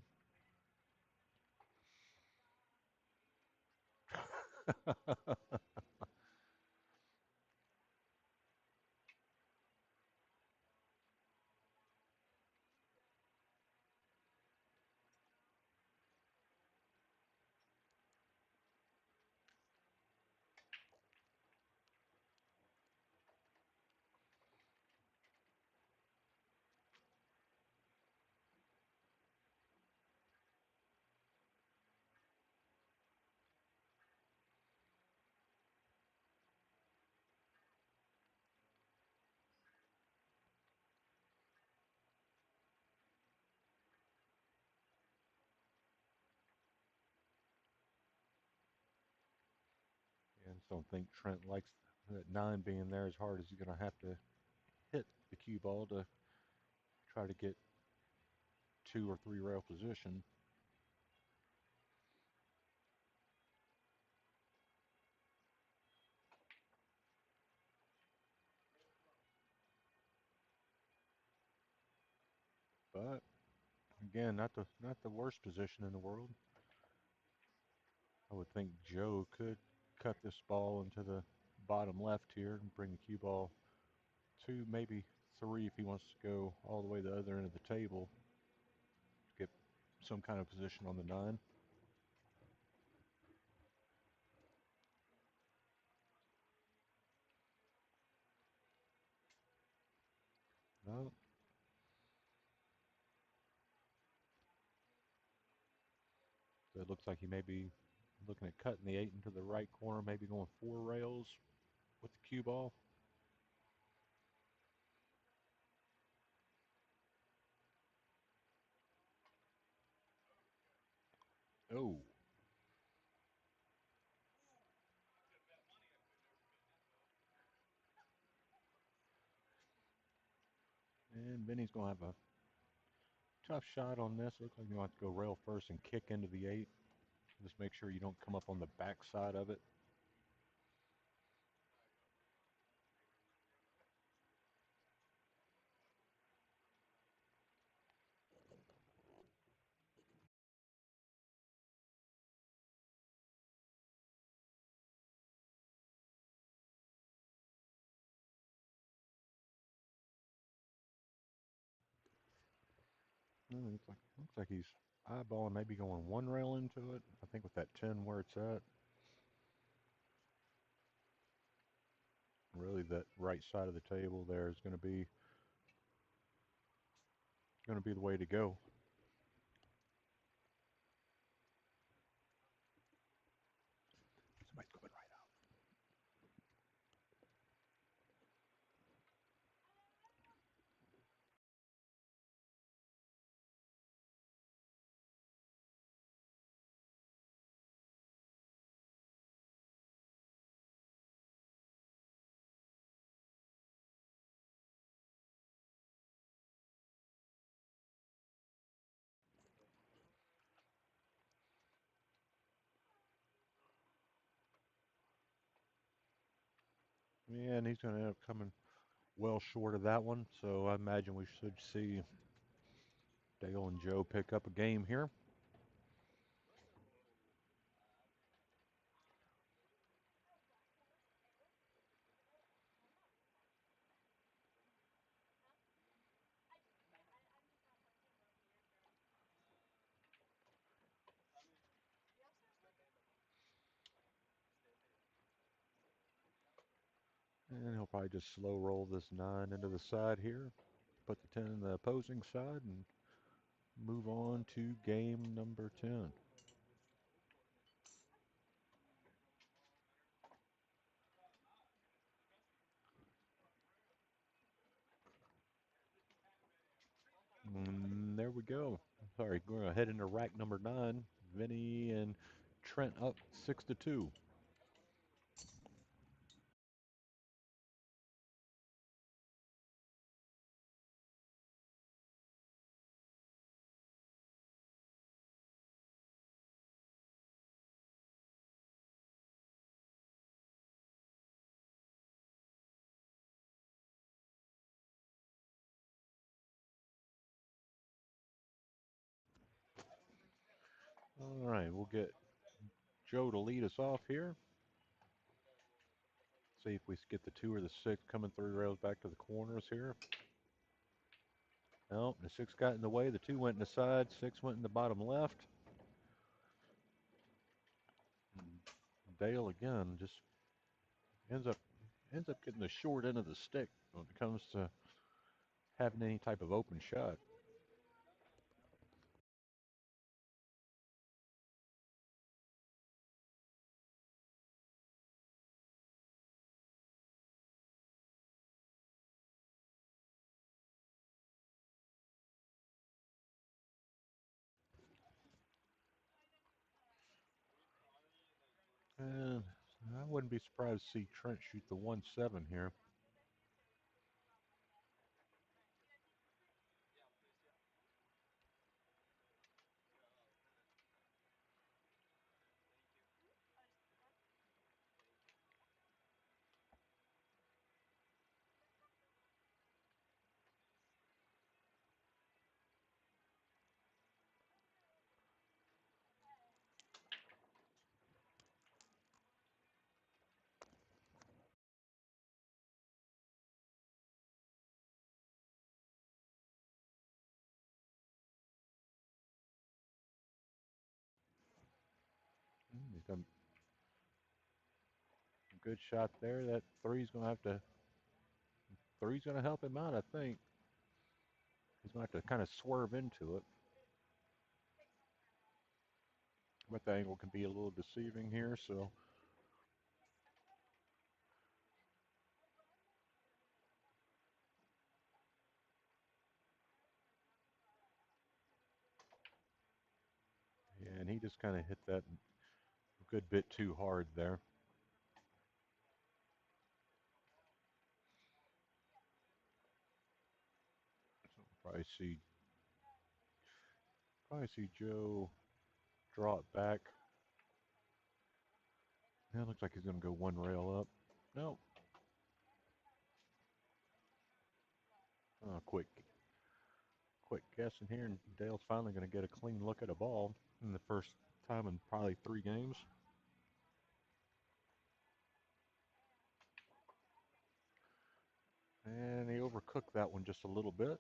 And so I don't think Trent likes that 9 being there as hard as he's going to have to hit the cue ball to try to get 2 or 3 rail position. But again, not the worst position in the world. I would think Joe could cut this ball into the bottom left here and bring the cue ball 2, maybe 3 if he wants to go all the way to the other end of the table to get some kind of position on the 9. No, so it looks like he may be looking at cutting the 8 into the right corner, maybe going 4 rails with the cue ball. Oh, And Vinny's going to have a tough shot on this. Looks like you want to go rail first and kick into the 8. Just make sure you don't come up on the back side of it. Looks like he's eyeballing, maybe going one rail into it. I think with that 10 where it's at, really that right side of the table there is going to be the way to go. Somebody's coming right out. Yeah, and he's going to end up coming well short of that one. So I imagine we should see Dale and Joe pick up a game here. And he'll probably just slow roll this 9 into the side here, put the 10 in the opposing side, and move on to game number 10. And there we go. Sorry, we're going to head into rack number 9. Vinny and Trent up 6-2. All right, we'll get Joe to lead us off here. See if we get the 2 or the 6 coming 3 rails back to the corners here. No, the 6 got in the way. The 2 went in the side. 6 went in the bottom left. And Dale again just ends up getting the short end of the stick when it comes to having any type of open shot. And I wouldn't be surprised to see Trent shoot the 1-7 here. He's got a good shot there. That three's gonna help him out, I think. He's gonna have to kind of swerve into it. But the angle can be a little deceiving here, so yeah, and he just kind of hit that a good bit too hard there. probably see Joe draw it back. That looks like he's going to go one rail up. No. Quick guessing here, and Dale's finally going to get a clean look at a ball in the first time in probably 3 games. And he overcooked that one just a little bit.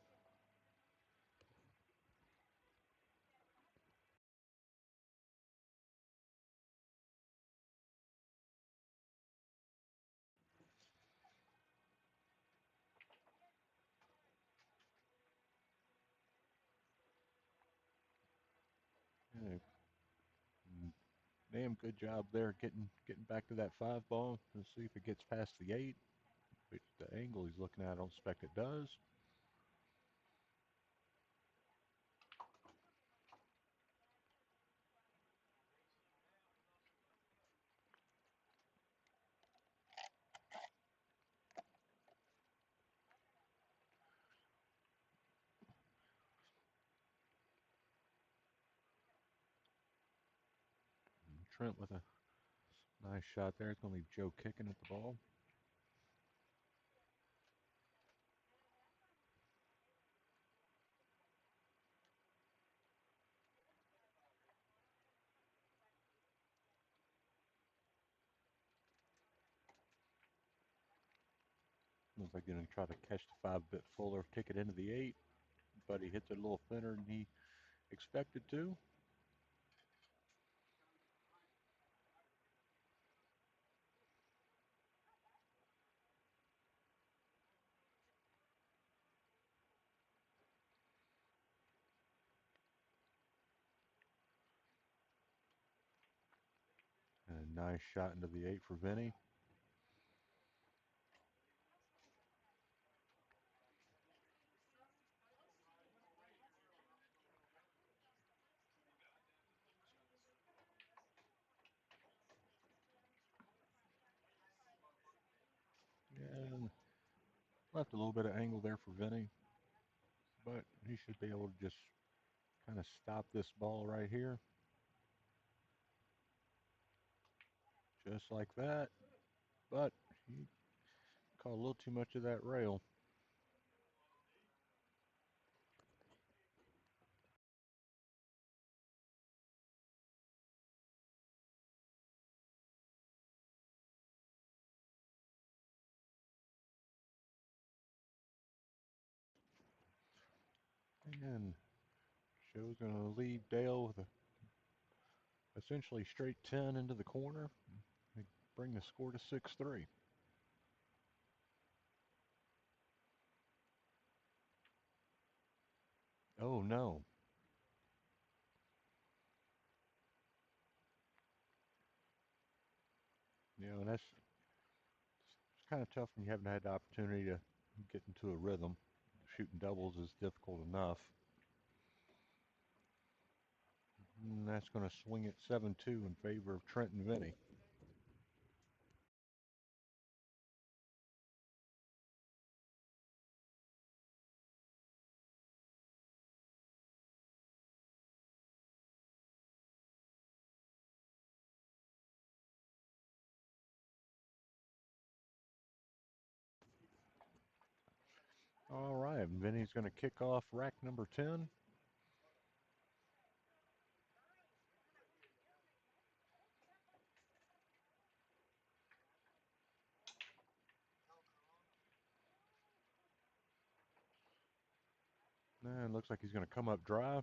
Yeah, damn good job there getting back to that 5 ball. Let's see if it gets past the 8. Which the angle he's looking at, I don't expect it does. Trent with a nice shot there. It's going to leave Joe kicking at the ball. Looks like going to try to catch the 5-bit fuller, kick it into the 8, but he hits it a little thinner than he expected to. And a nice shot into the 8 for Vinny. And left a little bit of angle there for Vinny, but he should be able to just kind of stop this ball right here. Just like that. But he caught a little too much of that rail. And Joe's going to lead Dale with a essentially straight 10 into the corner. They bring the score to 6-3. Oh no. And that's it's kind of tough when you haven't had the opportunity to get into a rhythm. Shooting doubles is difficult enough. And that's going to swing it 7-2 in favor of Trent and Vinny. All right, Vinny's going to kick off rack number 10. And looks like he's going to come up dry.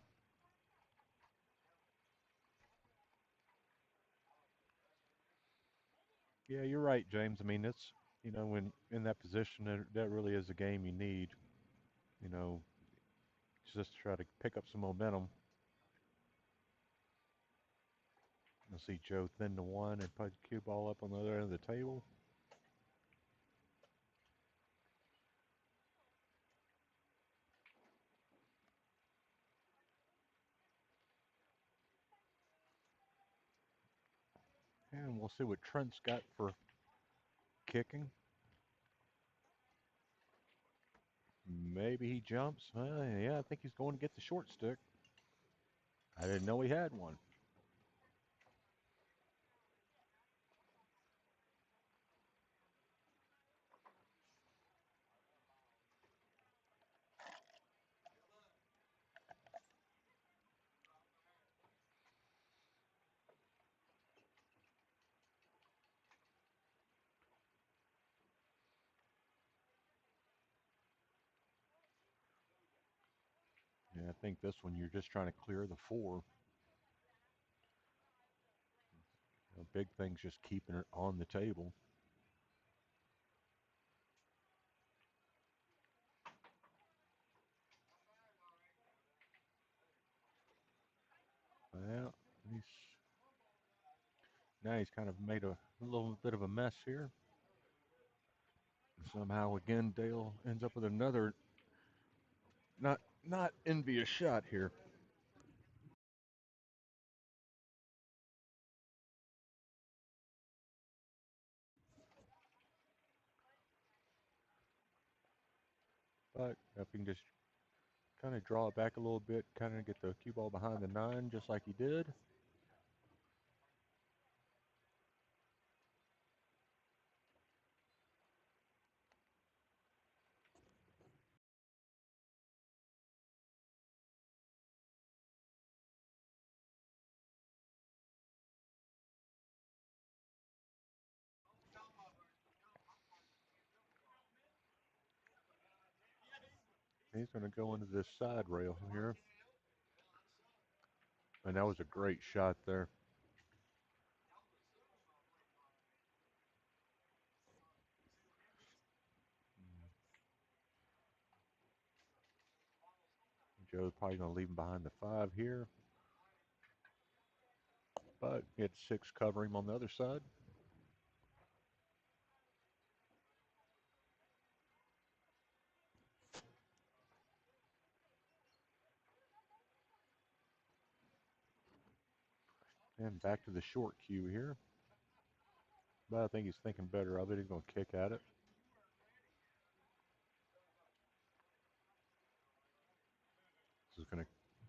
Yeah, you're right, James. I mean, it's, when in that position, that really is a game you need, you know, just to try to pick up some momentum. You'll see Joe thin to 1 and put the cue ball up on the other end of the table. And we'll see what Trent's got for kicking. Maybe he jumps. Yeah, I think he's going to get the short stick. I didn't know he had one. Yeah, I think this one you're just trying to clear the four. Big thing's just keeping it on the table. Well, he's now he's kind of made a little bit of a mess here. Somehow again Dale ends up with another not envious shot here. But if he can just kind of draw it back a little bit, kind of get the cue ball behind the nine just like he did. He's going to go into this side rail here. And that was a great shot there. Joe's probably going to leave him behind the five here. But he had six cover him on the other side. And back to the short cue here. But I think he's thinking better of it. He's going to kick at it. This is going to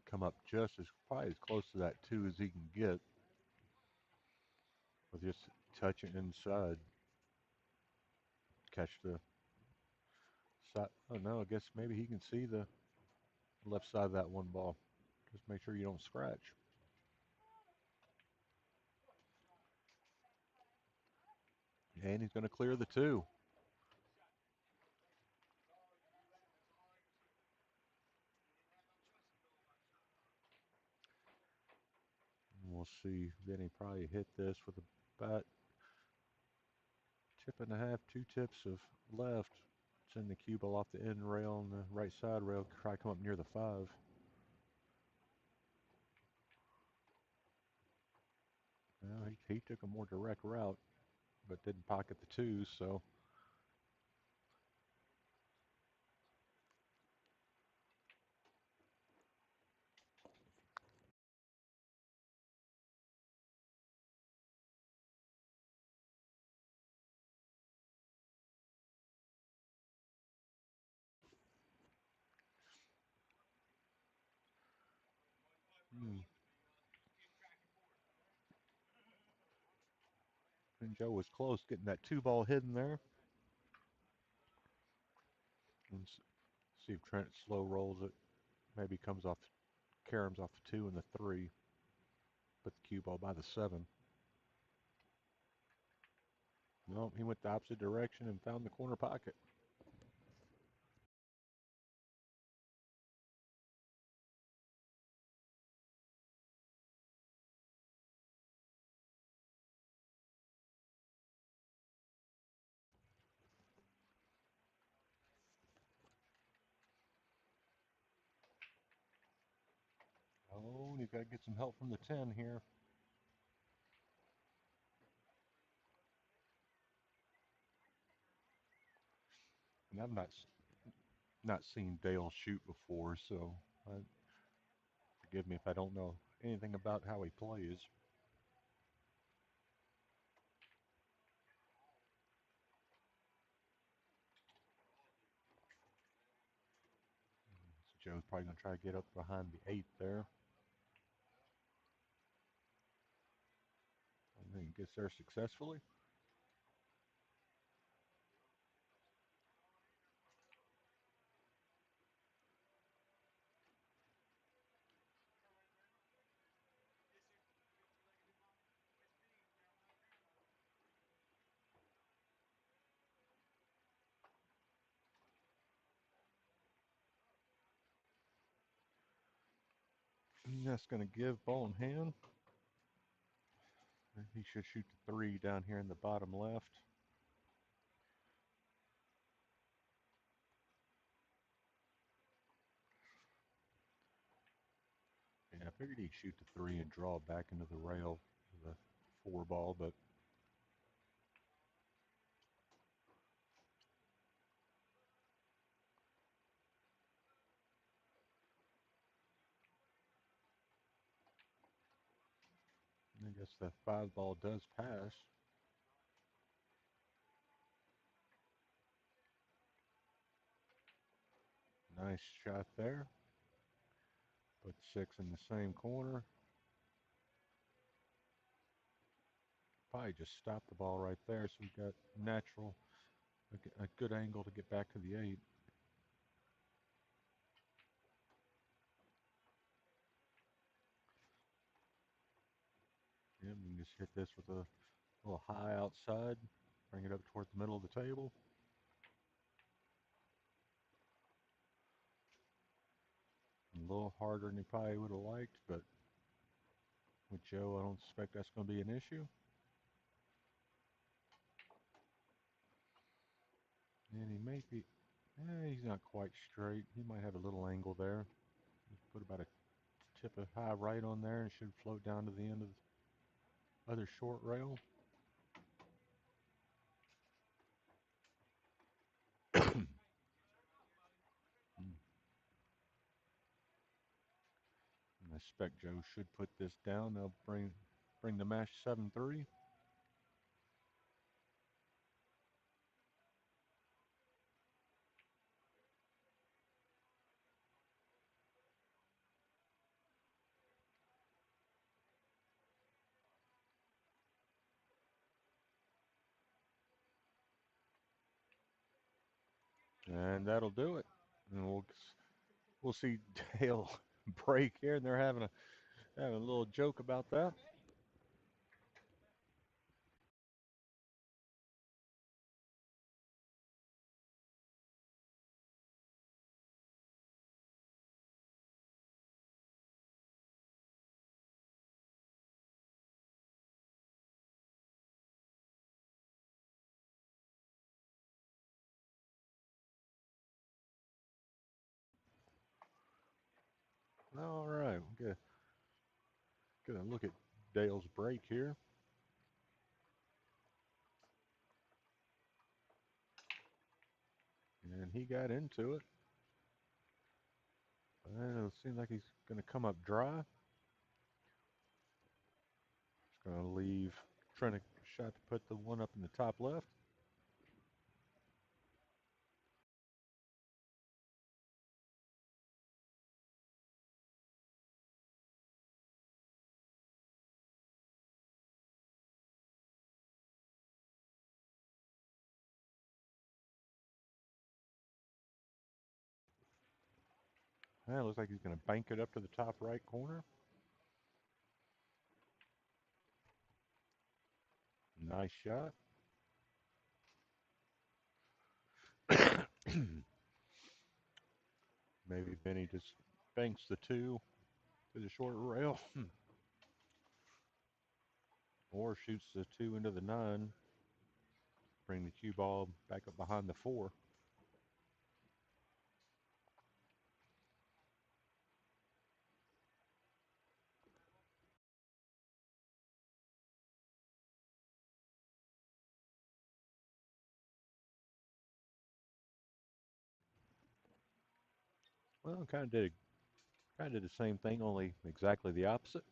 come up just as probably as close to that two as he can get. With just touching inside. Catch the side. Oh no, I guess maybe he can see the left side of that one ball. Just make sure you don't scratch. And he's going to clear the two. We'll see. Vinny probably hit this with about tip and a half, two tips of left. Send the cue ball off the end rail and the right side rail. Try to come up near the five. Well, he took a more direct route, but didn't pocket the two, so. And Joe was close getting that two ball hidden there. And see if Trent slow rolls it. Maybe comes off, caroms off the two and the three. Put the cue ball by the seven. No, he went the opposite direction and found the corner pocket. Oh, he's got to get some help from the 10 here. And I've not seen Dale shoot before, so forgive me if I don't know anything about how he plays. Joe's probably going to try to get up behind the 8 there. I think he gets there successfully. And that's going to give ball in hand. He should shoot the 3 down here in the bottom left. Yeah, I figured he'd shoot the 3 and draw back into the rail for the 4 ball, but I guess the 5 ball does pass. Nice shot there. Put 6 in the same corner. Probably just stop the ball right there, so we've got a good angle to get back to the 8. Yeah, we can just hit this with a little high outside, bring it up towards the middle of the table. A little harder than he probably would have liked, but with Joe, I don't suspect that's going to be an issue. And he may be, he's not quite straight. He might have a little angle there. Just put about a tip of high right on there and should float down to the end of the other short rail. I expect Joe should put this down. They'll bring the match 7-3. And that'll do it. And we'll see Dale break here, and they're having a little joke about that. All right, we're gonna look at Dale's break here, and he got into it. And it seems like he's gonna come up dry. He's gonna leave Trent a shot to put the one up in the top left. And it looks like he's gonna bank it up to the top right corner. Nice shot. Maybe Vinny just banks the 2 to the short rail, or shoots the 2 into the 9. Bring the cue ball back up behind the 4. Well, kind of did the same thing, only exactly the opposite.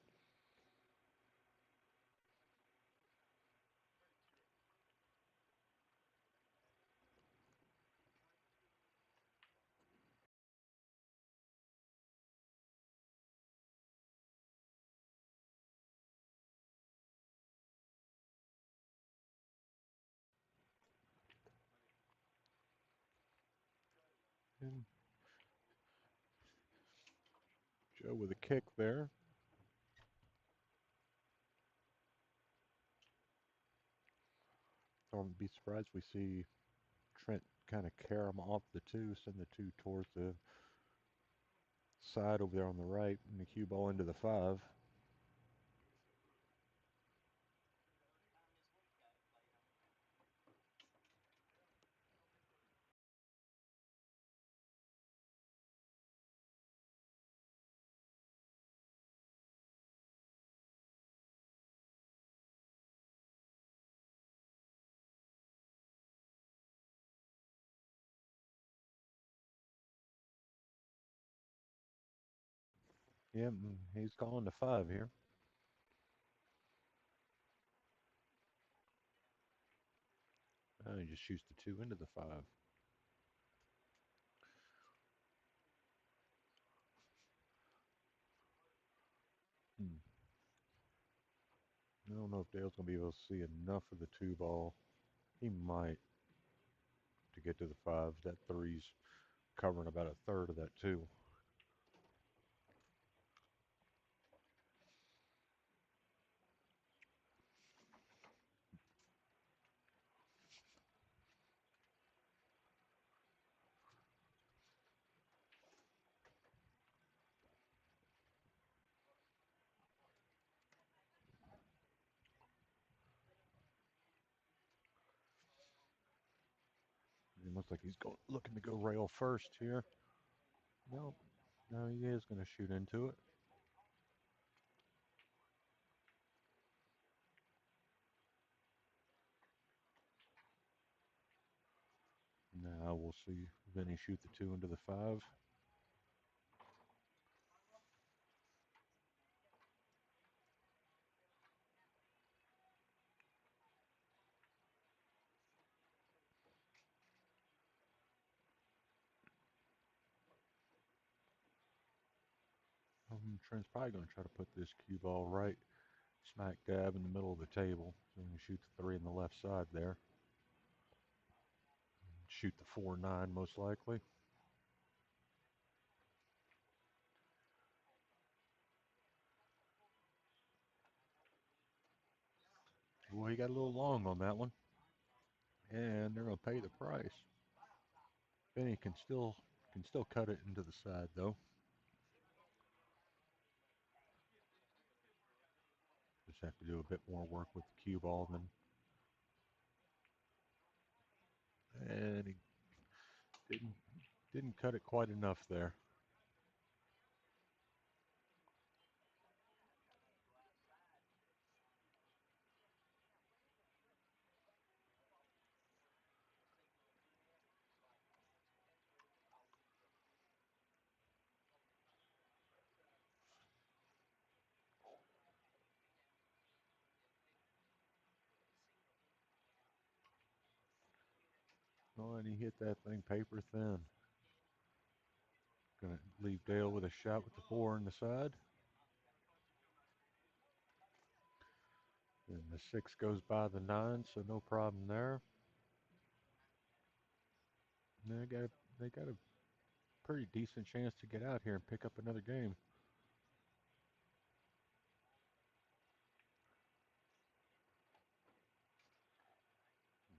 And Joe with a kick there. I wouldn't be surprised if we see Trent kind of carry him off the two, send the two towards the side over there on the right, and the cue ball into the five. Yep, he's calling the five here. He just shoots the two into the five. Hmm. I don't know if Dale's going to be able to see enough of the two ball. He might to get to the five. That three's covering about a third of that two. It looks like he's looking to go rail first here. No, no, he is going to shoot into it. Now we'll see Vinny shoot the two into the five. Trent's probably going to try to put this cue ball right smack dab in the middle of the table. So he shoots the three on the left side there. Shoot the 4-9 most likely. Well, he got a little long on that one. And they're going to pay the price. Vinny can still cut it into the side though. Just have to do a bit more work with the cue ball than. And he didn't cut it quite enough there. Oh, and he hit that thing paper thin. Gonna leave Dale with a shot with the four in the side. And the six goes by the nine, so no problem there. And they got a pretty decent chance to get out here and pick up another game.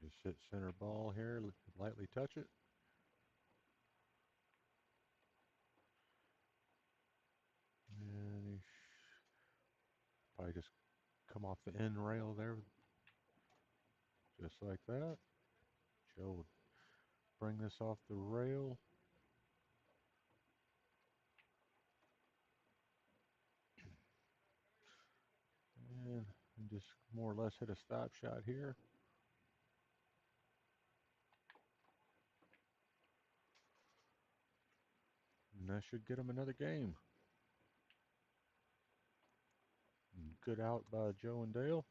Just hit center ball here, lightly touch it. And he probably just come off the end rail there, just like that. Joe would bring this off the rail. And just more or less hit a stop shot here. And that should get him another game. Good out by Joe and Dale.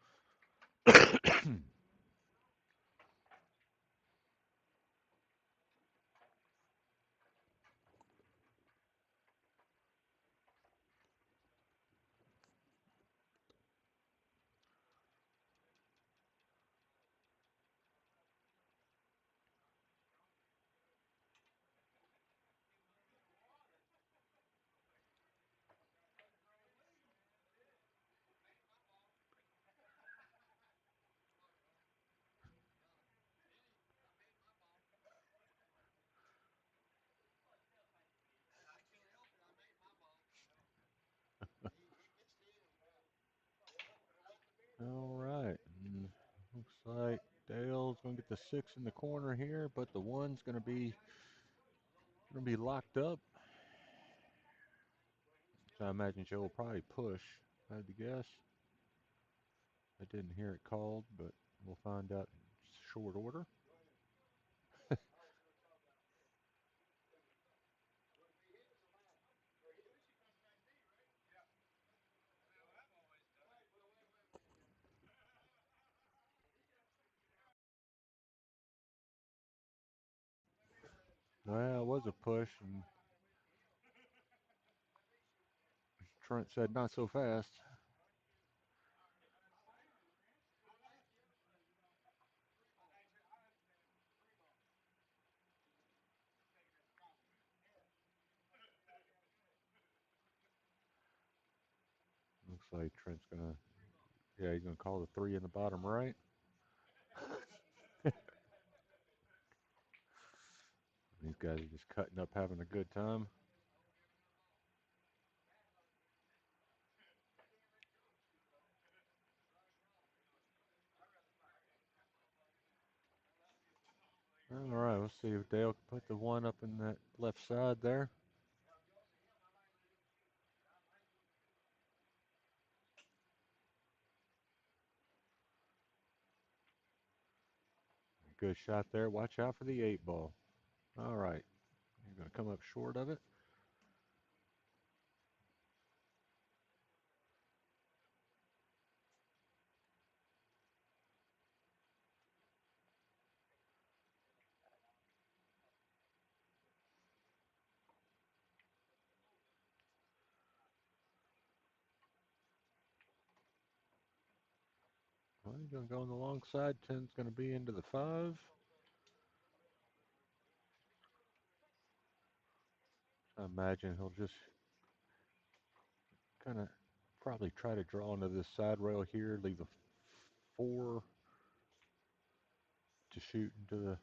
All right. Looks like Dale's gonna get the 6 in the corner here, but the 1's gonna be locked up. So I imagine Joe will probably push. If I had to guess. I didn't hear it called, but we'll find out in short order. Well, it was a push, and Trent said not so fast. Looks like Trent's gonna, yeah, he's gonna call the 3 in the bottom right. These guys are just cutting up, having a good time. All right, let's see if Dale can put the 1 up in that left side there. Good shot there. Watch out for the 8 ball. All right, you're gonna come up short of it. Well, he's gonna go on the long side. 10's gonna be into the 5. I imagine he'll just kind of probably try to draw into this side rail here, leave a 4 to shoot into the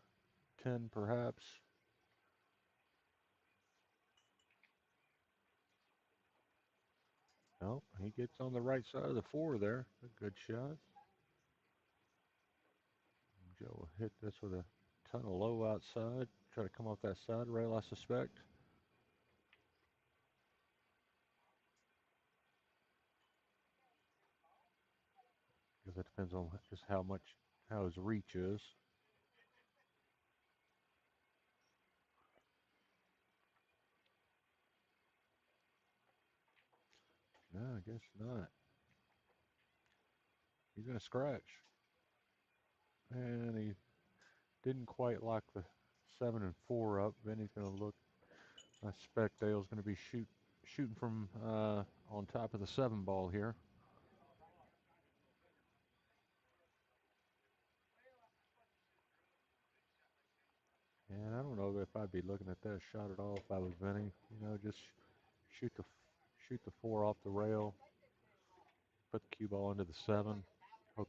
10 perhaps. No, he gets on the right side of the 4 there. A good shot. Joe will hit this with a ton of low outside. Try to come off that side rail, I suspect. Because it depends on just how his reach is. No, I guess not. He's going to scratch. And he didn't quite lock the 7 and 4 up. Vinny's going to look. I suspect Dale's going to be shooting from on top of the 7 ball here. And I don't know if I'd be looking at that shot at all if I was Vinny. You know, just shoot the shoot the 4 off the rail, put the cue ball into the 7, hope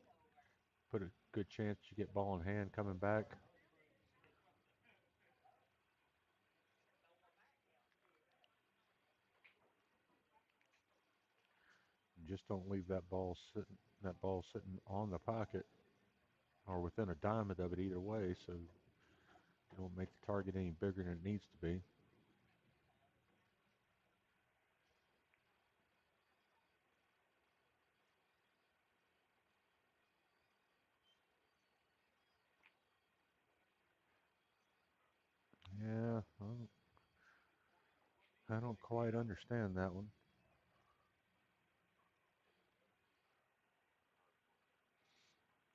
put a good chance you get ball in hand coming back. Just don't leave that ball sitting on the pocket or within a diamond of it either way, so you don't make the target any bigger than it needs to be. Yeah, I don't quite understand that one.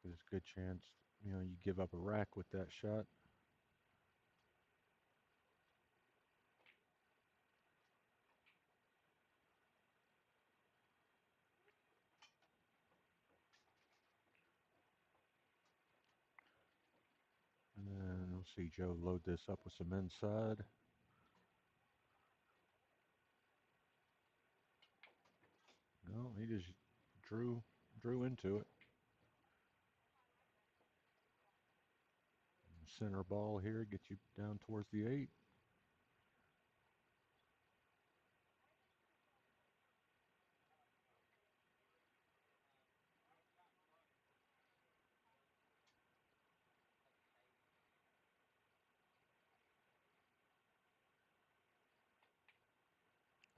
There's a good chance, you know, you give up a rack with that shot. And we'll see Joe load this up with some inside. No, he just drew into it. Center ball here gets you down towards the 8.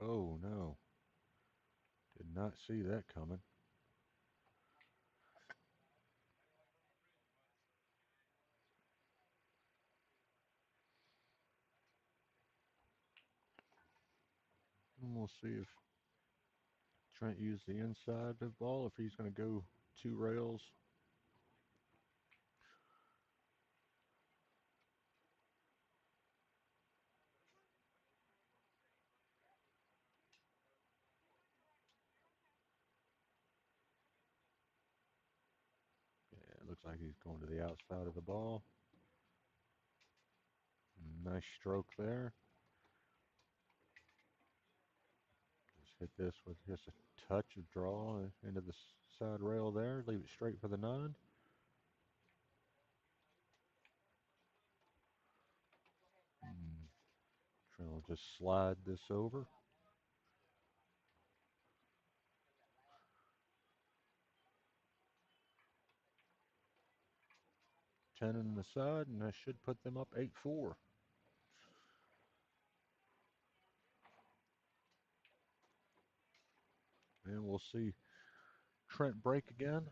Oh no, did not see that coming. And we'll see if Trent used the inside of the ball, if he's going to go 2 rails. Yeah, it looks like he's going to the outside of the ball. Nice stroke there. Just hit this with just a touch of draw into the side rail there. Leave it straight for the 9. Trent will just slide this over. 10 in the side, and that should put them up 8-4. And we'll see Trent break again.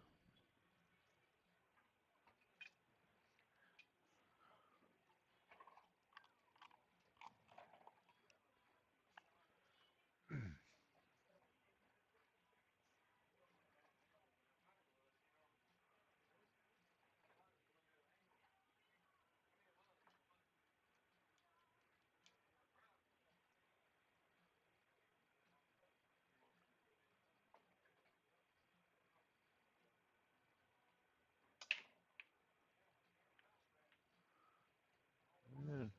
And,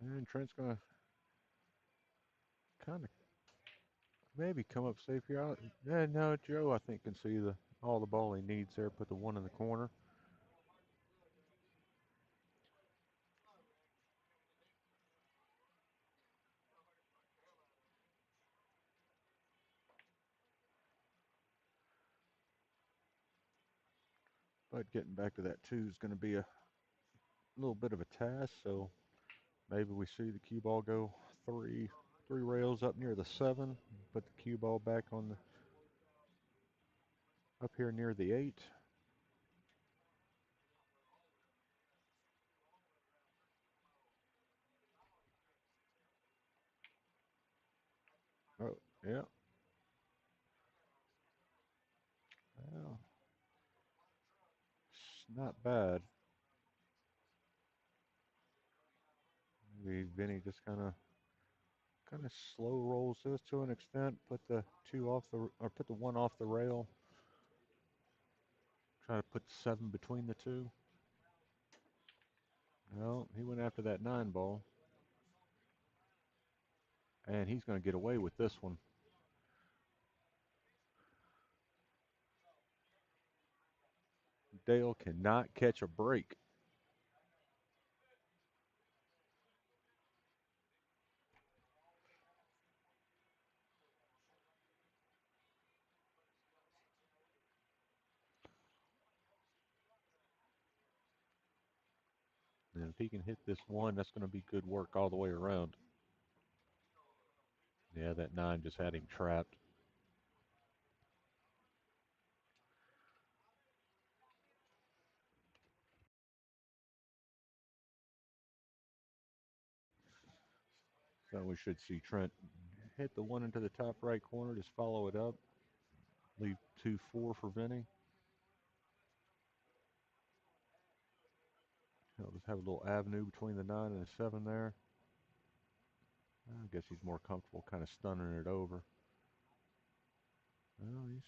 and Trent's going to kind of maybe come up safe here. Yeah, no, Joe, I think, can see all the ball he needs there. Put the 1 in the corner. But getting back to that 2 is going to be a little bit of a task. So maybe we see the cue ball go three rails up near the 7. Put the cue ball back on the up here near the 8. Oh, yeah. Well, it's not bad. Maybe Vinny just kind of slow rolls this to an extent. Put the 2 off the or put the 1 off the rail. Try to put 7 between the 2. No, he went after that 9 ball. And he's going to get away with this one. Dale cannot catch a break. And if he can hit this 1, that's going to be good work all the way around. Yeah, that 9 just had him trapped. So we should see Trent hit the 1 into the top right corner, just follow it up. Leave 2-4 for Vinny. He'll just have a little avenue between the 9 and the 7 there. I guess he's more comfortable kind of stunning it over. Well, he's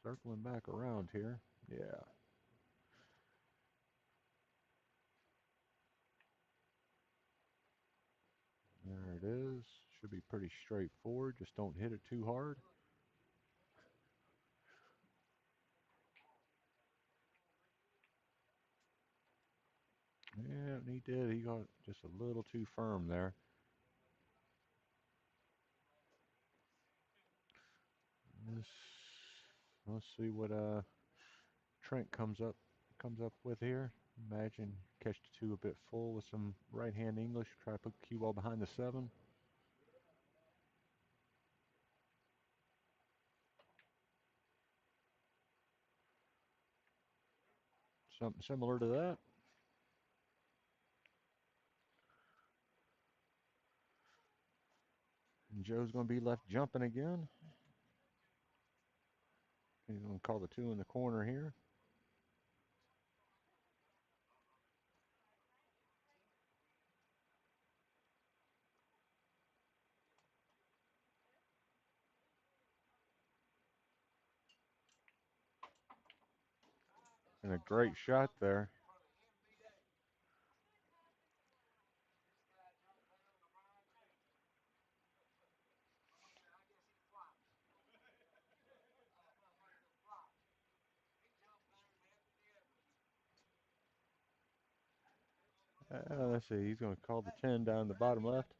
circling back around here. Yeah. There it is. Should be pretty straightforward. Just don't hit it too hard. Yeah, he did. He got just a little too firm there. Let's, let's see what Trent comes up with here. Imagine catch the 2 a bit full with some right hand English. Try to put the cue ball behind the 7. Something similar to that. And Joe's going to be left jumping again. He's going to call the 2 in the corner here. And a great shot there. Let's see. He's going to call the 10 down the bottom left.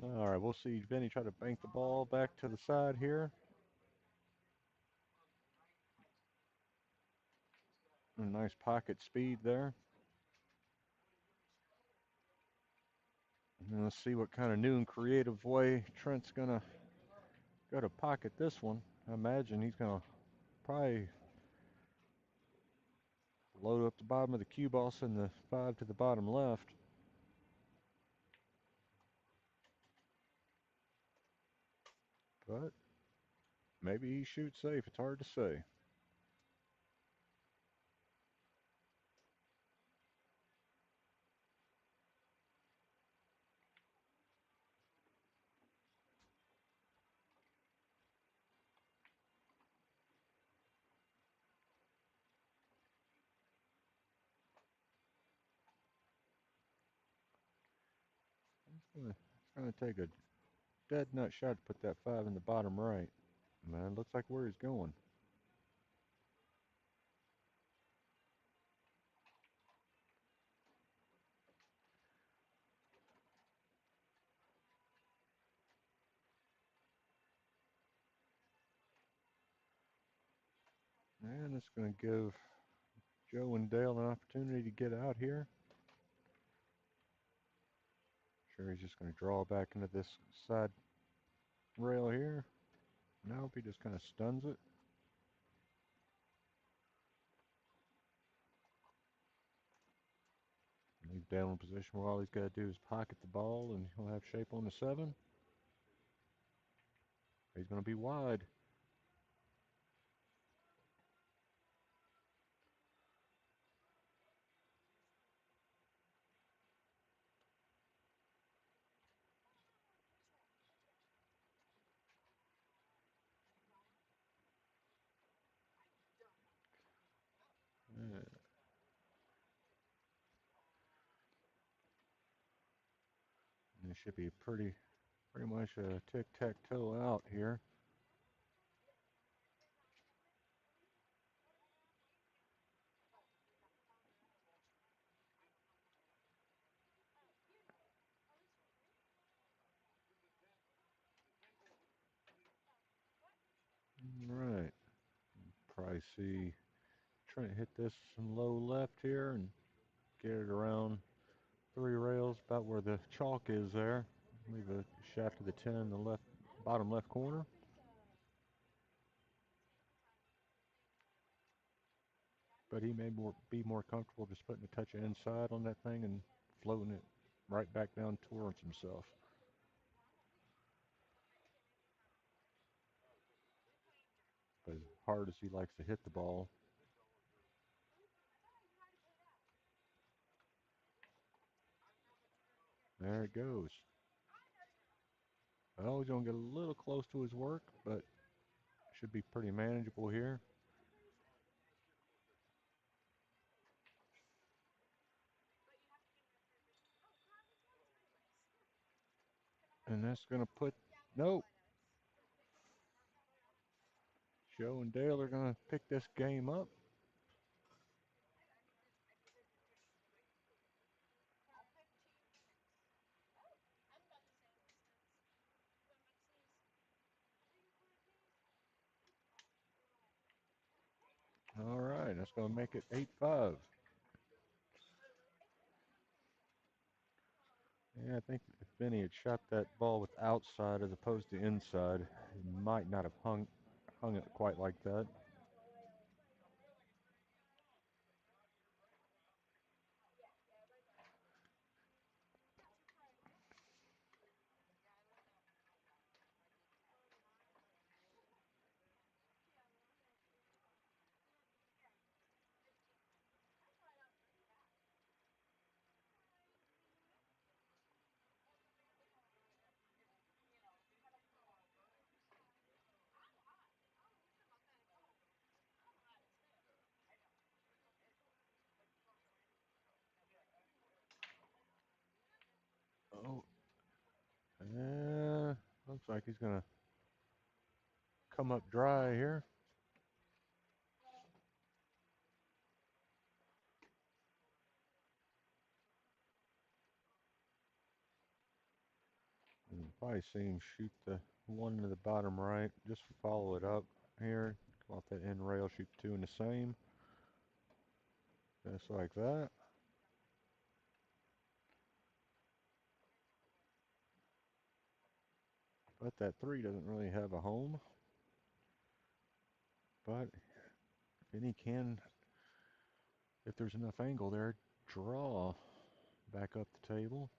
All right, we'll see Vinny try to bank the ball back to the side here. A nice pocket speed there. And let's see what kind of new and creative way Trent's going to go to pocket this one. I imagine he's going to probably load up the bottom of the cue ball, send the 5 to the bottom left. But maybe he shoots safe. It's hard to say. It's gonna take a dead nut shot to put that 5 in the bottom right. Man, looks like where he's going. And it's going to give Joe and Dale an opportunity to get out here. Sure, he's just going to draw back into this side rail here. Nope, he just kind of stuns it. Leave Dale in position where all he's got to do is pocket the ball and he'll have shape on the 7. He's going to be wide. Yeah. And it should be pretty much a tic-tac-toe out here. All right. Probably see Trent hit this some low left here and get it around 3 rails, about where the chalk is there. Leave a shaft of the 10 in the left, bottom left corner. But he may be more comfortable just putting a touch of inside on that thing and floating it right back down towards himself. But as hard as he likes to hit the ball, there it goes. Oh, he's going to get a little close to his work, but should be pretty manageable here. And that's going to put, nope. Joe and Dale are going to pick this game up. All right, that's going to make it 8-5. Yeah, I think if Vinny had shot that ball with outside as opposed to inside, he might not have hung it quite like that. Oh, yeah, looks like he's going to come up dry here. You can probably see him shoot the one to the bottom right. Just follow it up here. Come off that end rail, shoot two in the same. Just like that. But that three doesn't really have a home. But Vinny can, if there's enough angle there, draw back up the table.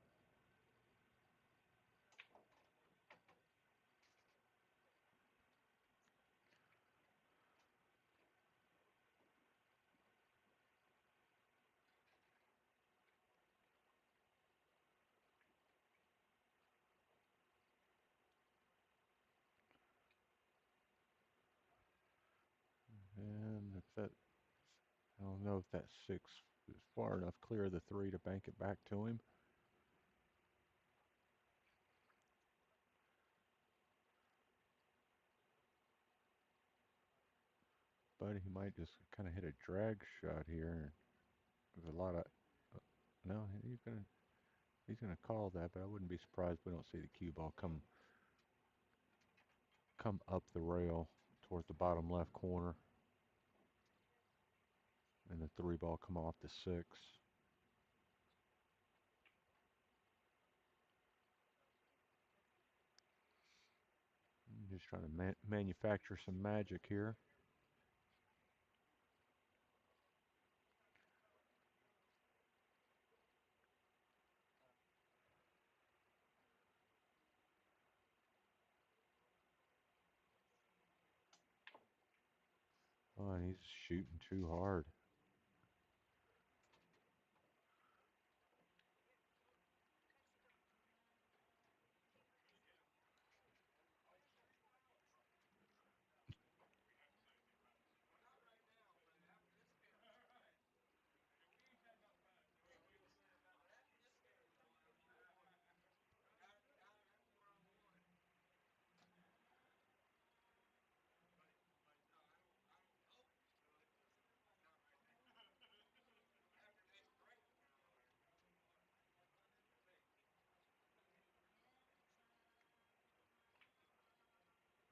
And if that, I don't know if that six is far enough clear of the three to bank it back to him. But he might just kind of hit a drag shot here. There's a lot of, no, he's gonna call that, but I wouldn't be surprised if we don't see the cue ball come up the rail towards the bottom left corner, and the three ball come off the six. I'm just trying to manufacture some magic here. Oh, and he's shooting too hard.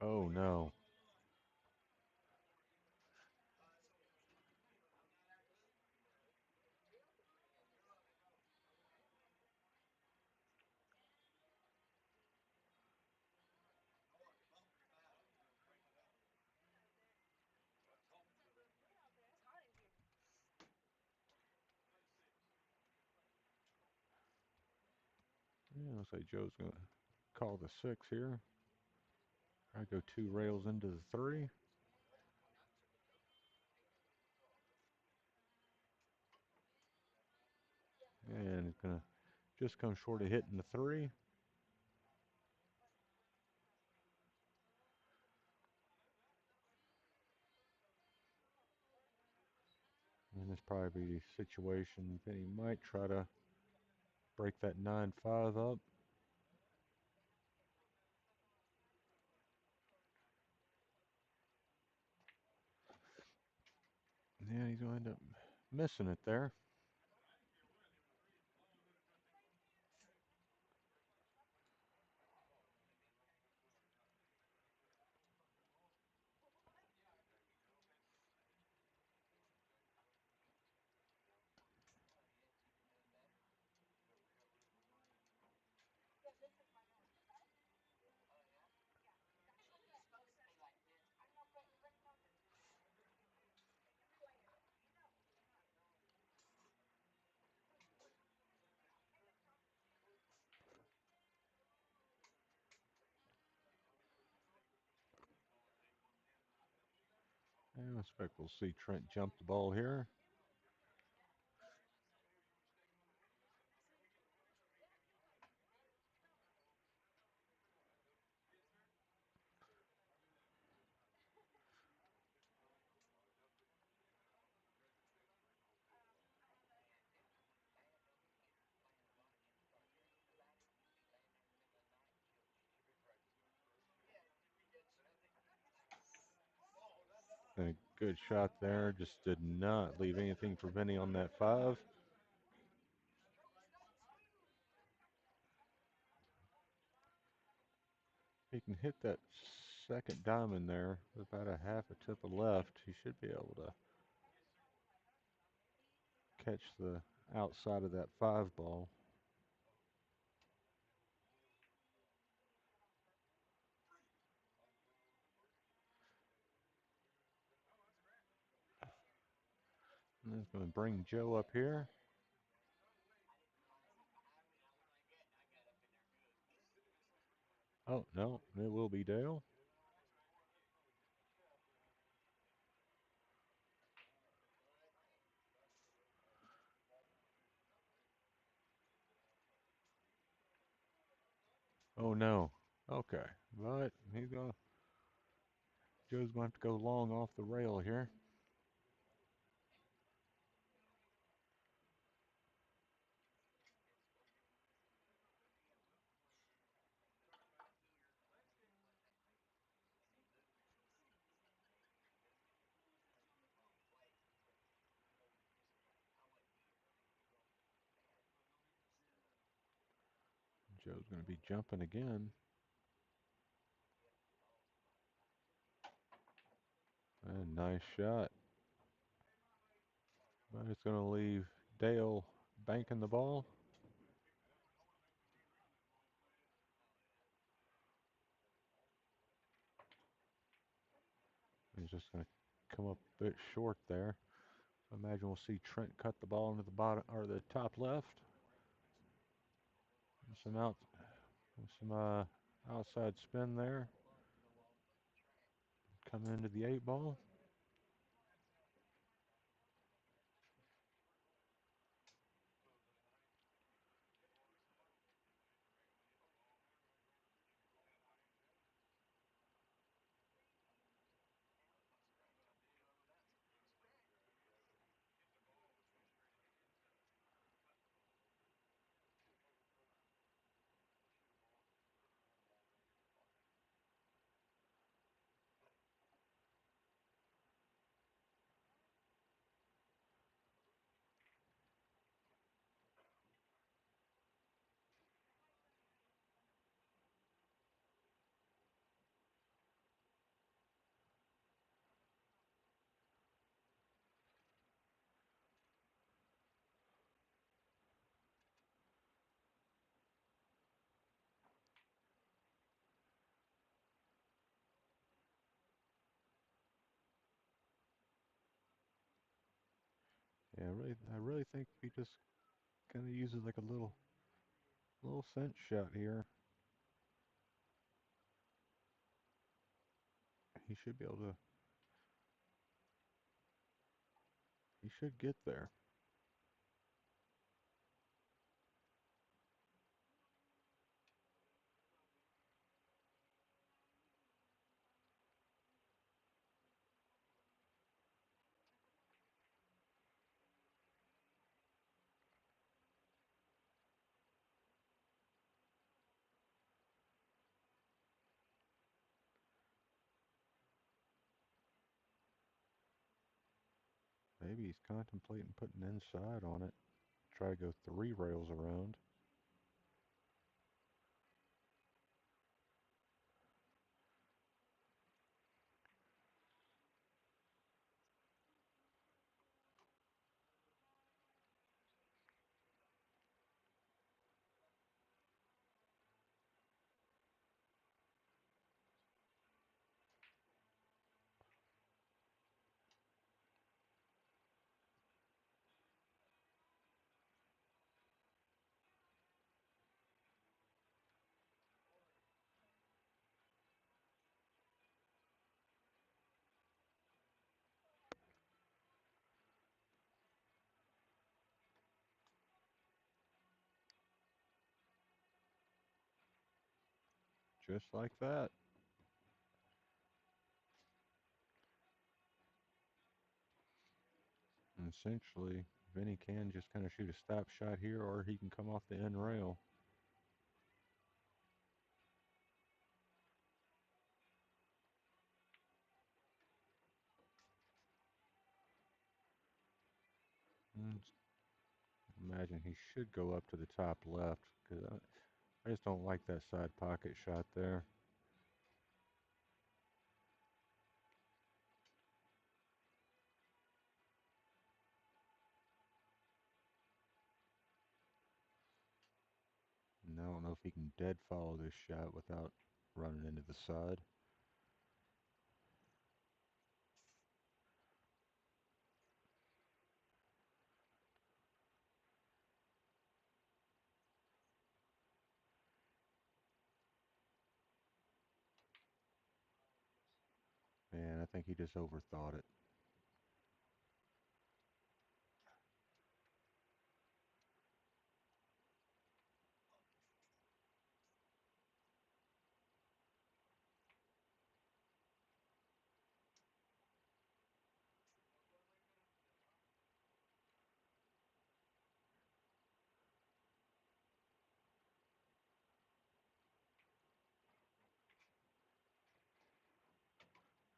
Oh no. Yeah, looks like Joe's gonna call the six here. I go two rails into the three. And it's gonna just come short of hitting the three. And this probably be a situation that he might try to break that 9-5 up. Yeah, he's going to end up missing it there. And I expect we'll see Trent jump the ball here. A good shot there. Just did not leave anything for Vinny on that 5. He can hit that second diamond there with about a half a tip of left. He should be able to catch the outside of that 5 ball. And it's going to bring Joe up here. Oh, no, it will be Dale. Oh, no. Okay, but Joe's going to have to go long off the rail here. Joe's going to be jumping again. A nice shot. But it's going to leave Dale banking the ball. He's just going to come up a bit short there. I imagine we'll see Trent cut the ball into the bottom or the top left. And some outside spin there. Coming into the 8 ball. Yeah, I really think he just kind of uses like a little cinch shot here. He should be able to. He should get there. Maybe he's contemplating putting inside on it. Try to go 3 rails around. Just like that. And essentially, Vinny can just kind of shoot a stop shot here, or he can come off the end rail. And imagine he should go up to the top left, because I just don't like that side pocket shot there. And I don't know if he can dead follow this shot without running into the side. Man, I think he just overthought it.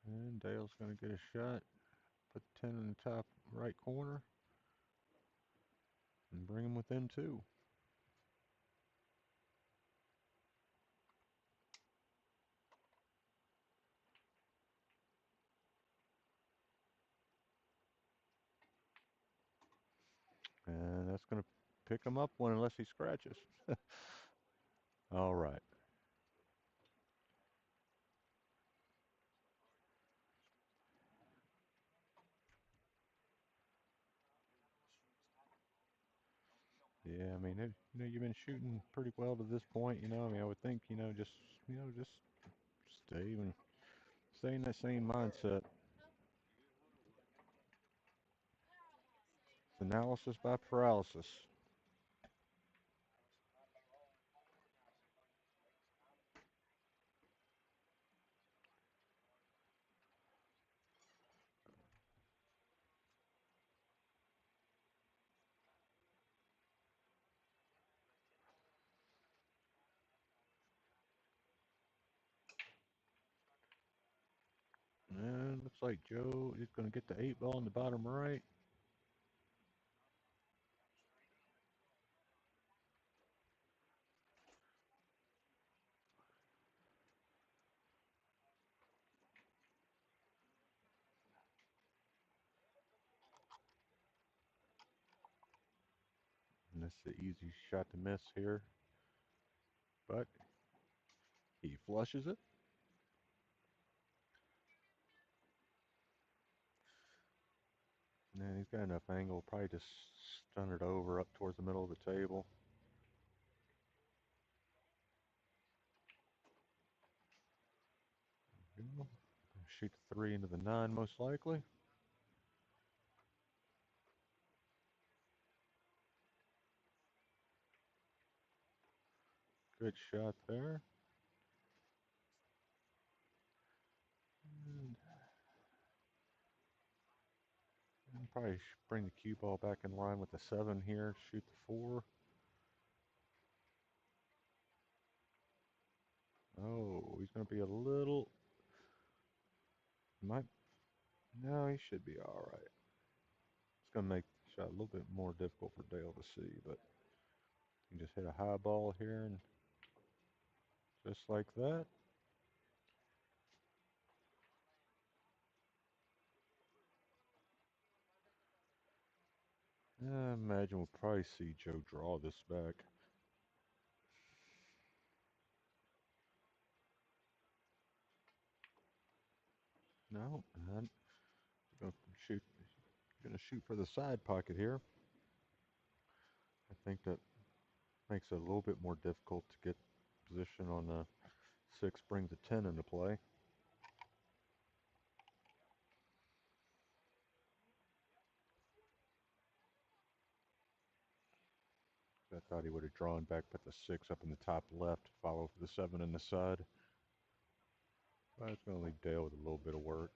And Dale's going to get a shot. Put the 10 in the top right corner and bring him within two. And that's going to pick him up one unless he scratches. All right. Yeah, I mean, you've been shooting pretty well to this point. I mean, I would think, just stay in that same mindset. It's analysis by paralysis. And looks like Joe is going to get the 8 ball in the bottom right. And that's the easy shot to miss here. But he flushes it. And he's got enough angle, probably just stun it over up towards the middle of the table. Shoot the 3 into the 9 most likely. Good shot there. And, and probably bring the cue ball back in line with the 7 here. Shoot the 4. Oh, he's going to be a little. Might. No, he should be all right. It's going to make the shot a little bit more difficult for Dale to see, but he just hit a high ball here, and just like that. I imagine we'll probably see Joe draw this back. No, I'm going to shoot. Going to shoot for the side pocket here. I think that makes it a little bit more difficult to get position on the 6. Brings a 10 into play. I thought he would have drawn back, put the 6 up in the top left, follow for the 7 in the side. Well, it's going to leave Dale with a little bit of work.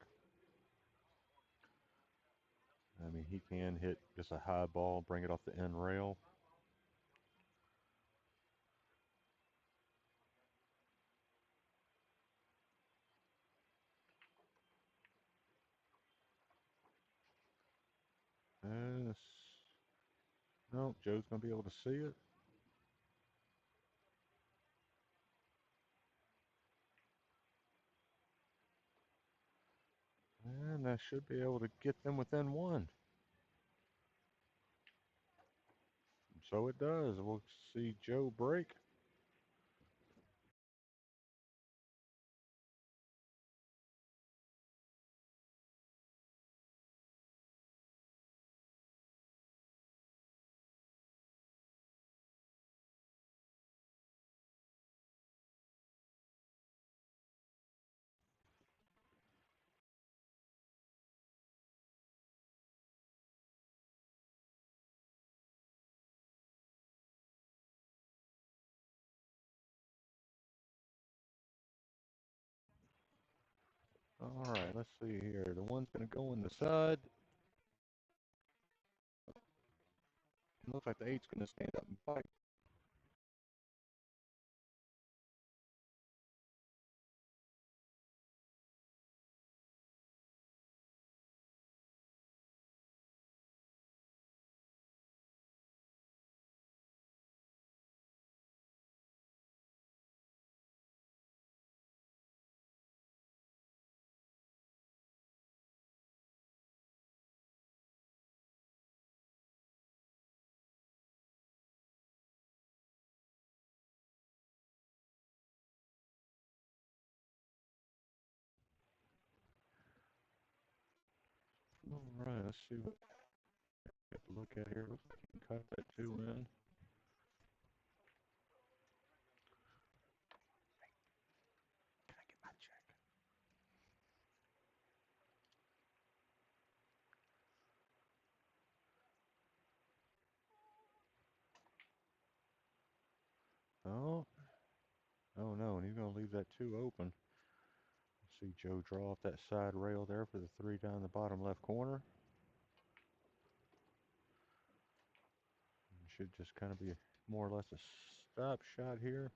I mean, he can hit just a high ball, bring it off the end rail. And no, Joe's going to be able to see it. And that should be able to get them within one. So it does. We'll see Joe break. All right, let's see here. The one's going to go in the side. It looks like the eight's going to stand up and fight. All right, let's see what we have to look at here. Looks like you can cut that two in. Can I get my check? Oh, oh no, and he's going to leave that two open. See Joe draw off that side rail there for the three down the bottom left corner. Should just kind of be more or less a stop shot here.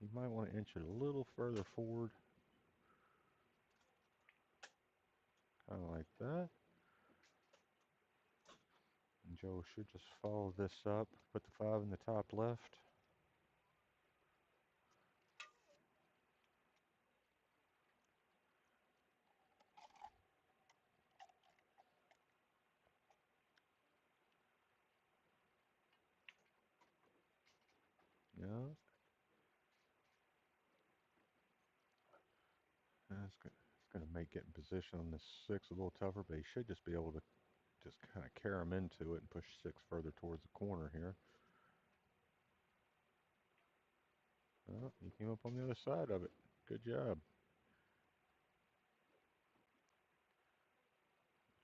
You might want to inch it a little further forward. Kind of like that. And Joe should just follow this up. Put the five in the top left. Yeah. It's going to make getting position on this six a little tougher, but he should just be able to just kind of carry him into it and push six further towards the corner here. Oh, he came up on the other side of it. Good job.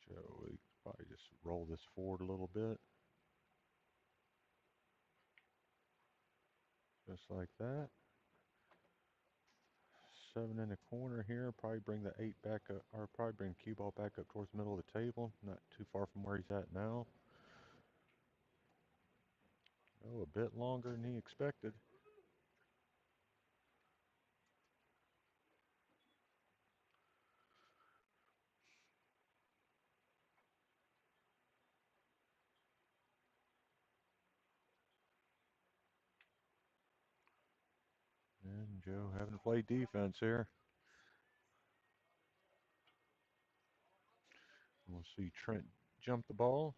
Joe, we probably just roll this forward a little bit. Just like that. Seven in the corner here. Probably bring the eight back up, or probably bring cue ball back up towards the middle of the table. Not too far from where he's at now. Oh, a bit longer than he expected. And Joe having to play defense here. We'll see Trent jump the ball.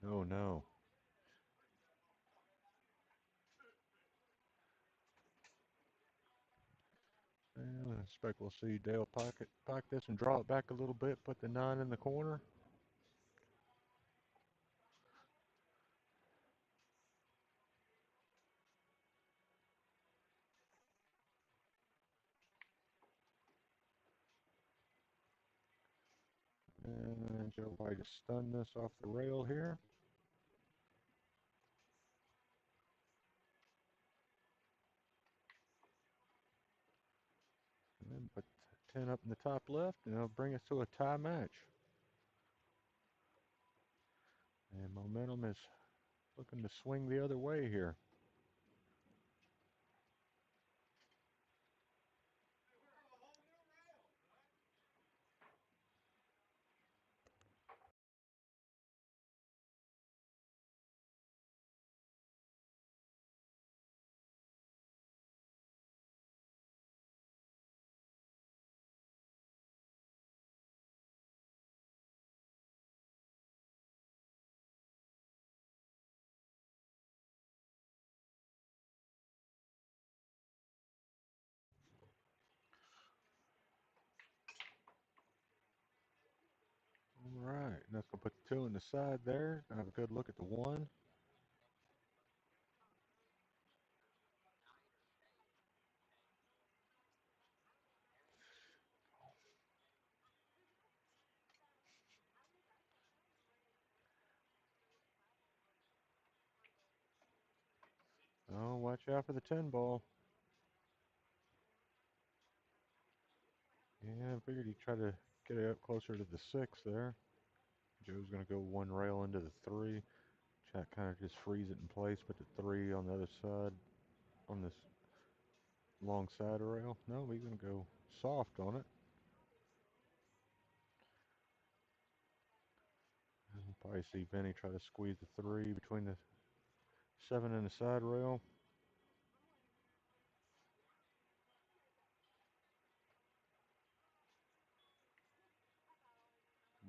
Oh no. And I expect we'll see Dale pocket this and draw it back a little bit. Put the nine in the corner. Joe might have stunned this off the rail here. And then put 10 up in the top left, and it'll bring us to a tie match. And momentum is looking to swing the other way here. All right, that's going to put the 2 in the side there. Have a good look at the 1. Oh, watch out for the 10 ball. Yeah, I figured he'd try to get it up closer to the 6 there. Joe's going to go 1 rail into the 3. Try to kind of just freeze it in place, put the 3 on the other side, on this long side rail. No, he's going to go soft on it. You'll probably see Vinny try to squeeze the 3 between the 7 and the side rail.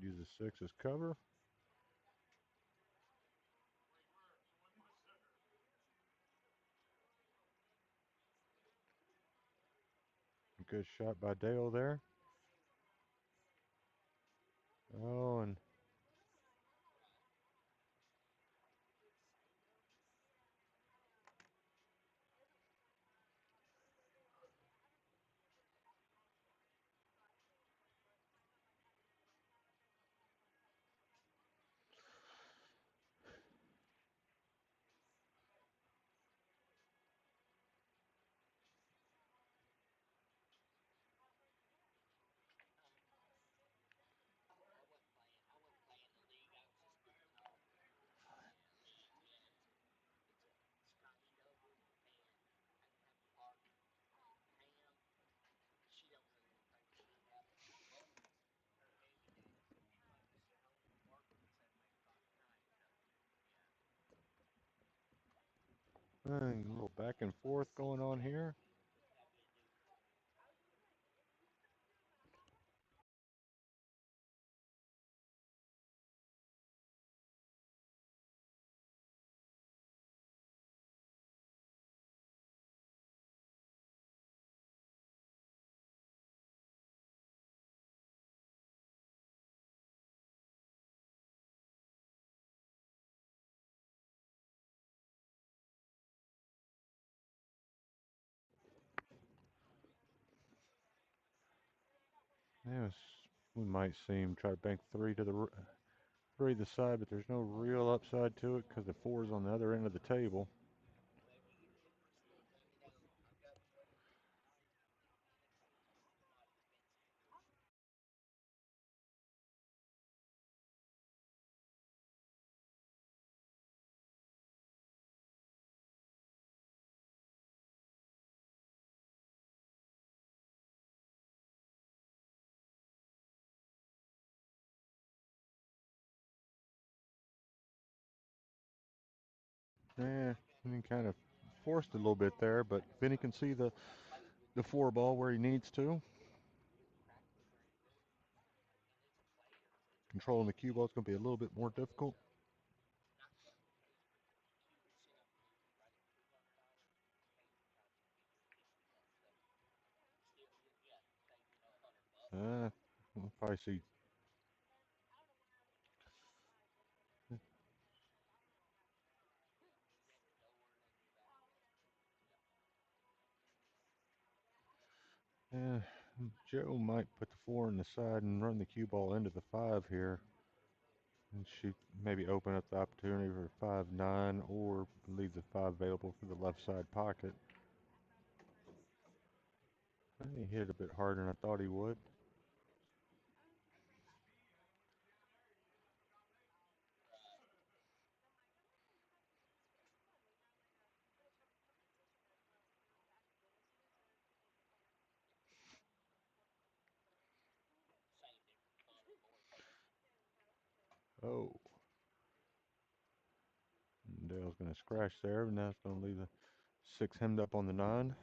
Use the 6 as cover. Good shot by Dale there. Oh, and a little back and forth going on here. Yes, we might see him try to bank 3 to the 3 to the side, but there's no real upside to it because the 4 is on the other end of the table. Yeah, he kind of forced a little bit there, but Vinny can see the 4 ball where he needs to. Controlling the cue ball is going to be a little bit more difficult. We'll probably see. Uh, Joe might put the 4 on the side and run the cue ball into the 5 here. And she maybe open up the opportunity for 5-9 or leave the 5 available for the left side pocket. I think he hit it a bit harder than I thought he would. Oh. And Dale's going to scratch there, and that's going to leave the 6 hemmed up on the 9.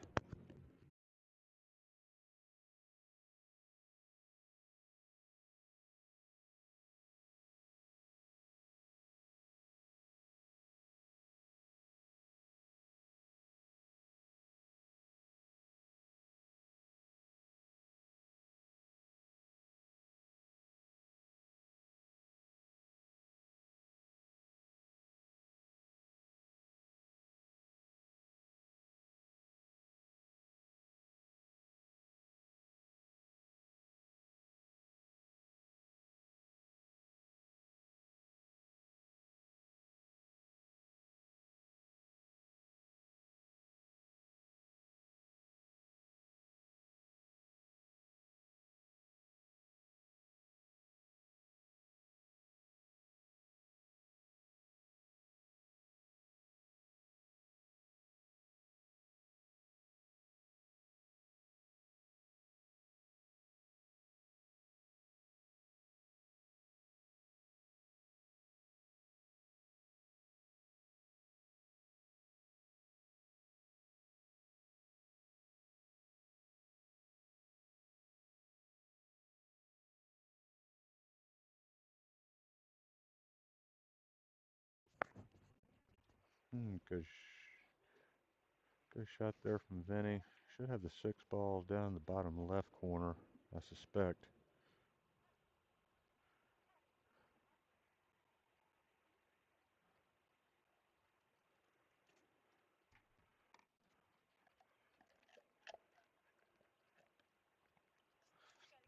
Good, good shot there from Vinny. Should have the 6 ball down in the bottom left corner, I suspect.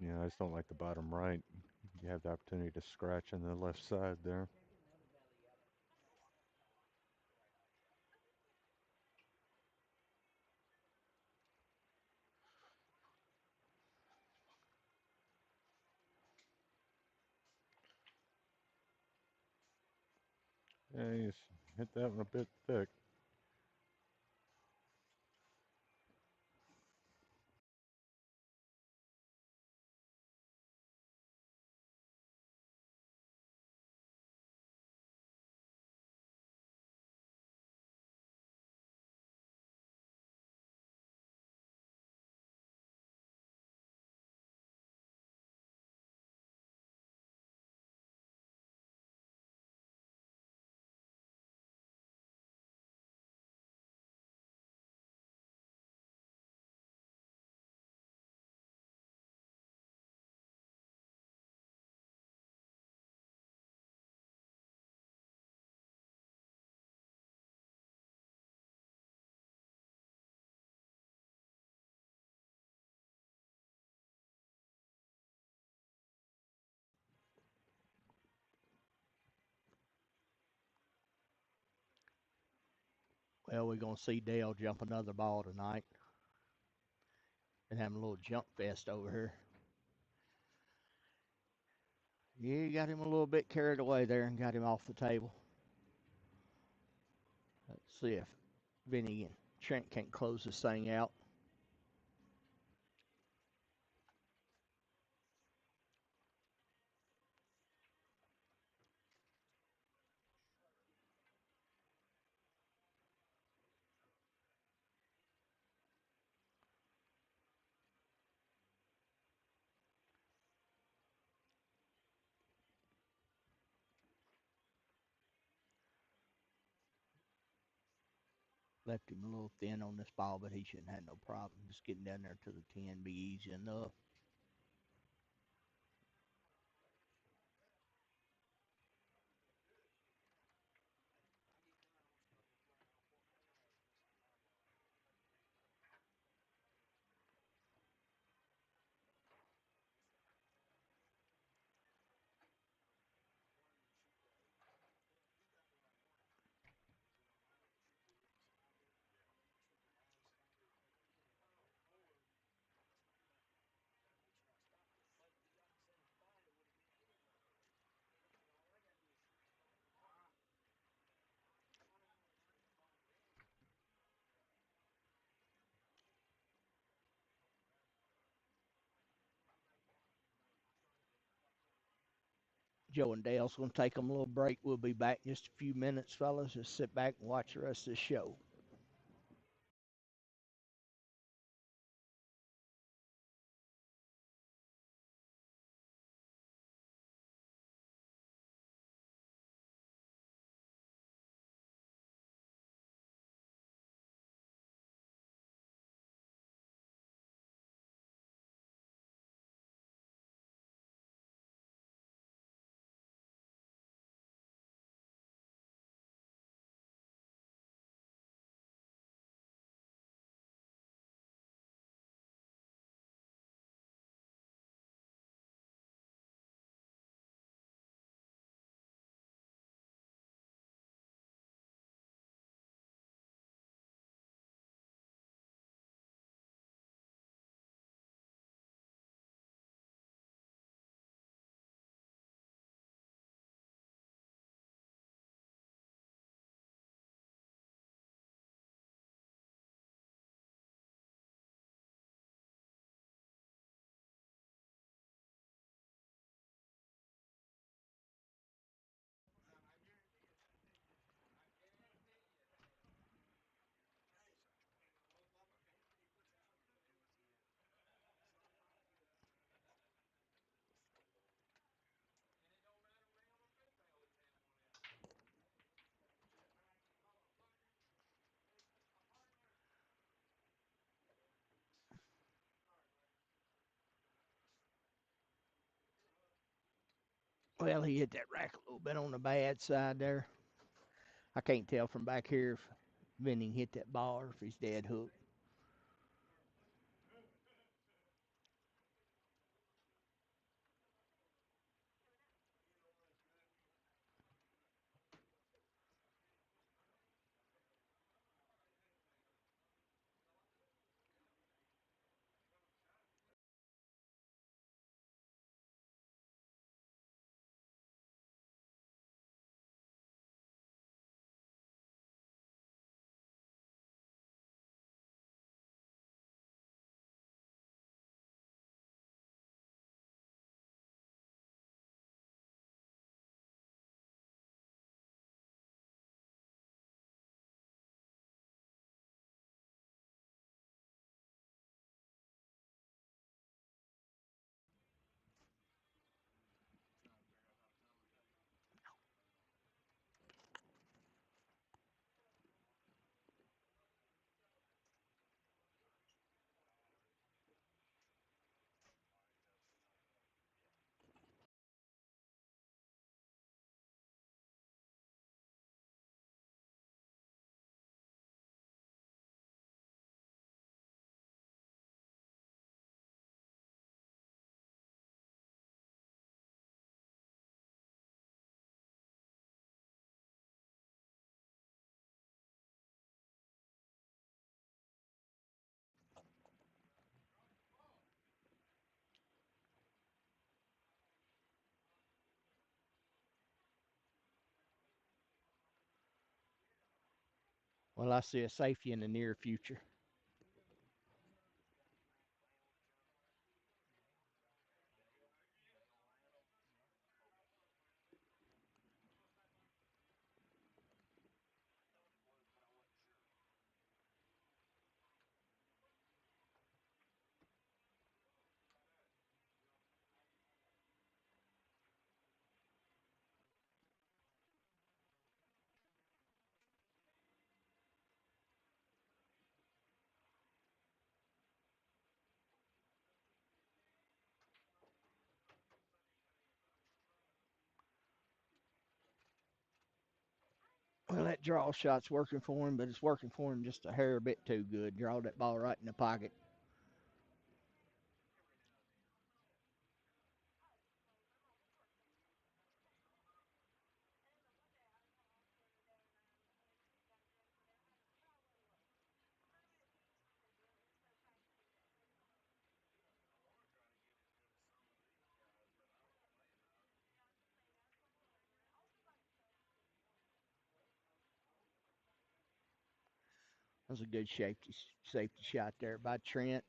Yeah, I just don't like the bottom right. You have the opportunity to scratch on the left side there. Yeah, he's hit that one a bit thick. Well, we're going to see Dale jump another ball tonight and have a little jump fest over here. Yeah, got him a little bit carried away there and got him off the table. Let's see if Vinny and Trent can't close this thing out. Left him a little thin on this ball, but he shouldn't have no problem. Just getting down there to the 10 be easy enough. Joe and Dale's going to take them a little break. We'll be back in just a few minutes, fellas. Just sit back and watch the rest of the show. Well, he hit that rack a little bit on the bad side there. I can't tell from back here if Vinny hit that ball or if he's dead hooked. Well, I see a safety in the near future. Well, that draw shot's working for him, but it's working for him just a hair bit too good. Draw that ball right in the pocket. That was a good safety shot there by Trent.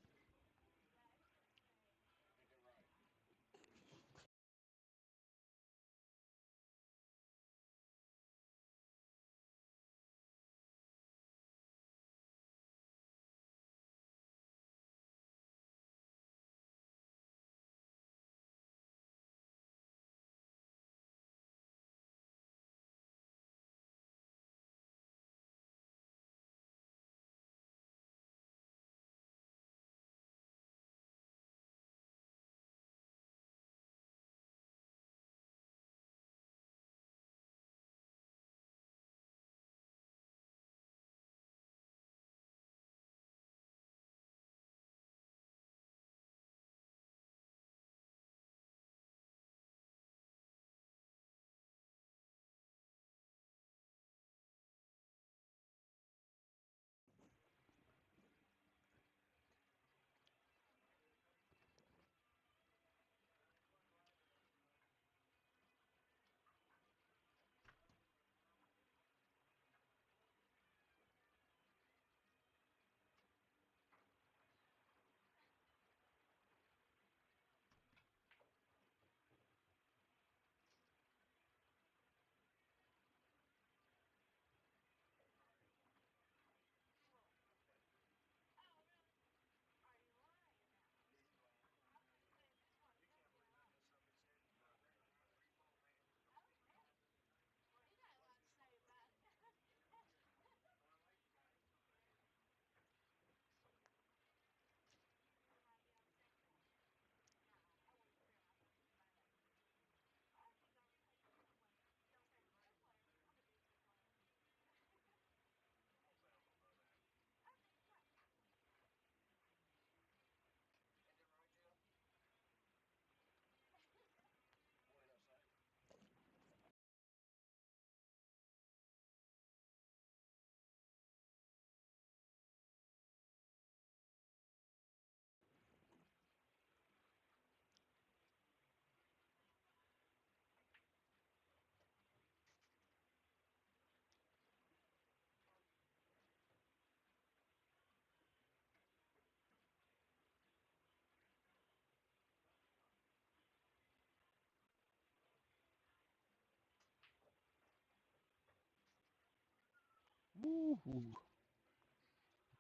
Ooh,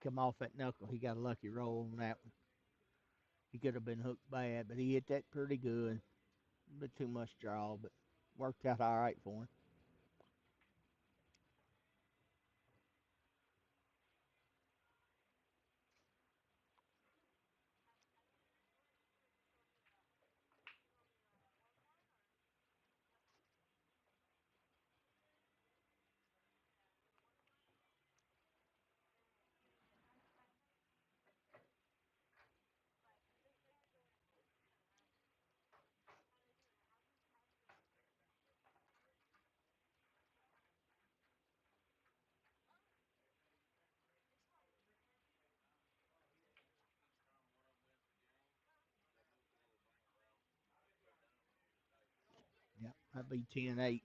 come off that knuckle. He got a lucky roll on that one. He could have been hooked bad, but he hit that pretty good. A bit too much draw, but worked out all right for him. Yep, that'd be 10-8.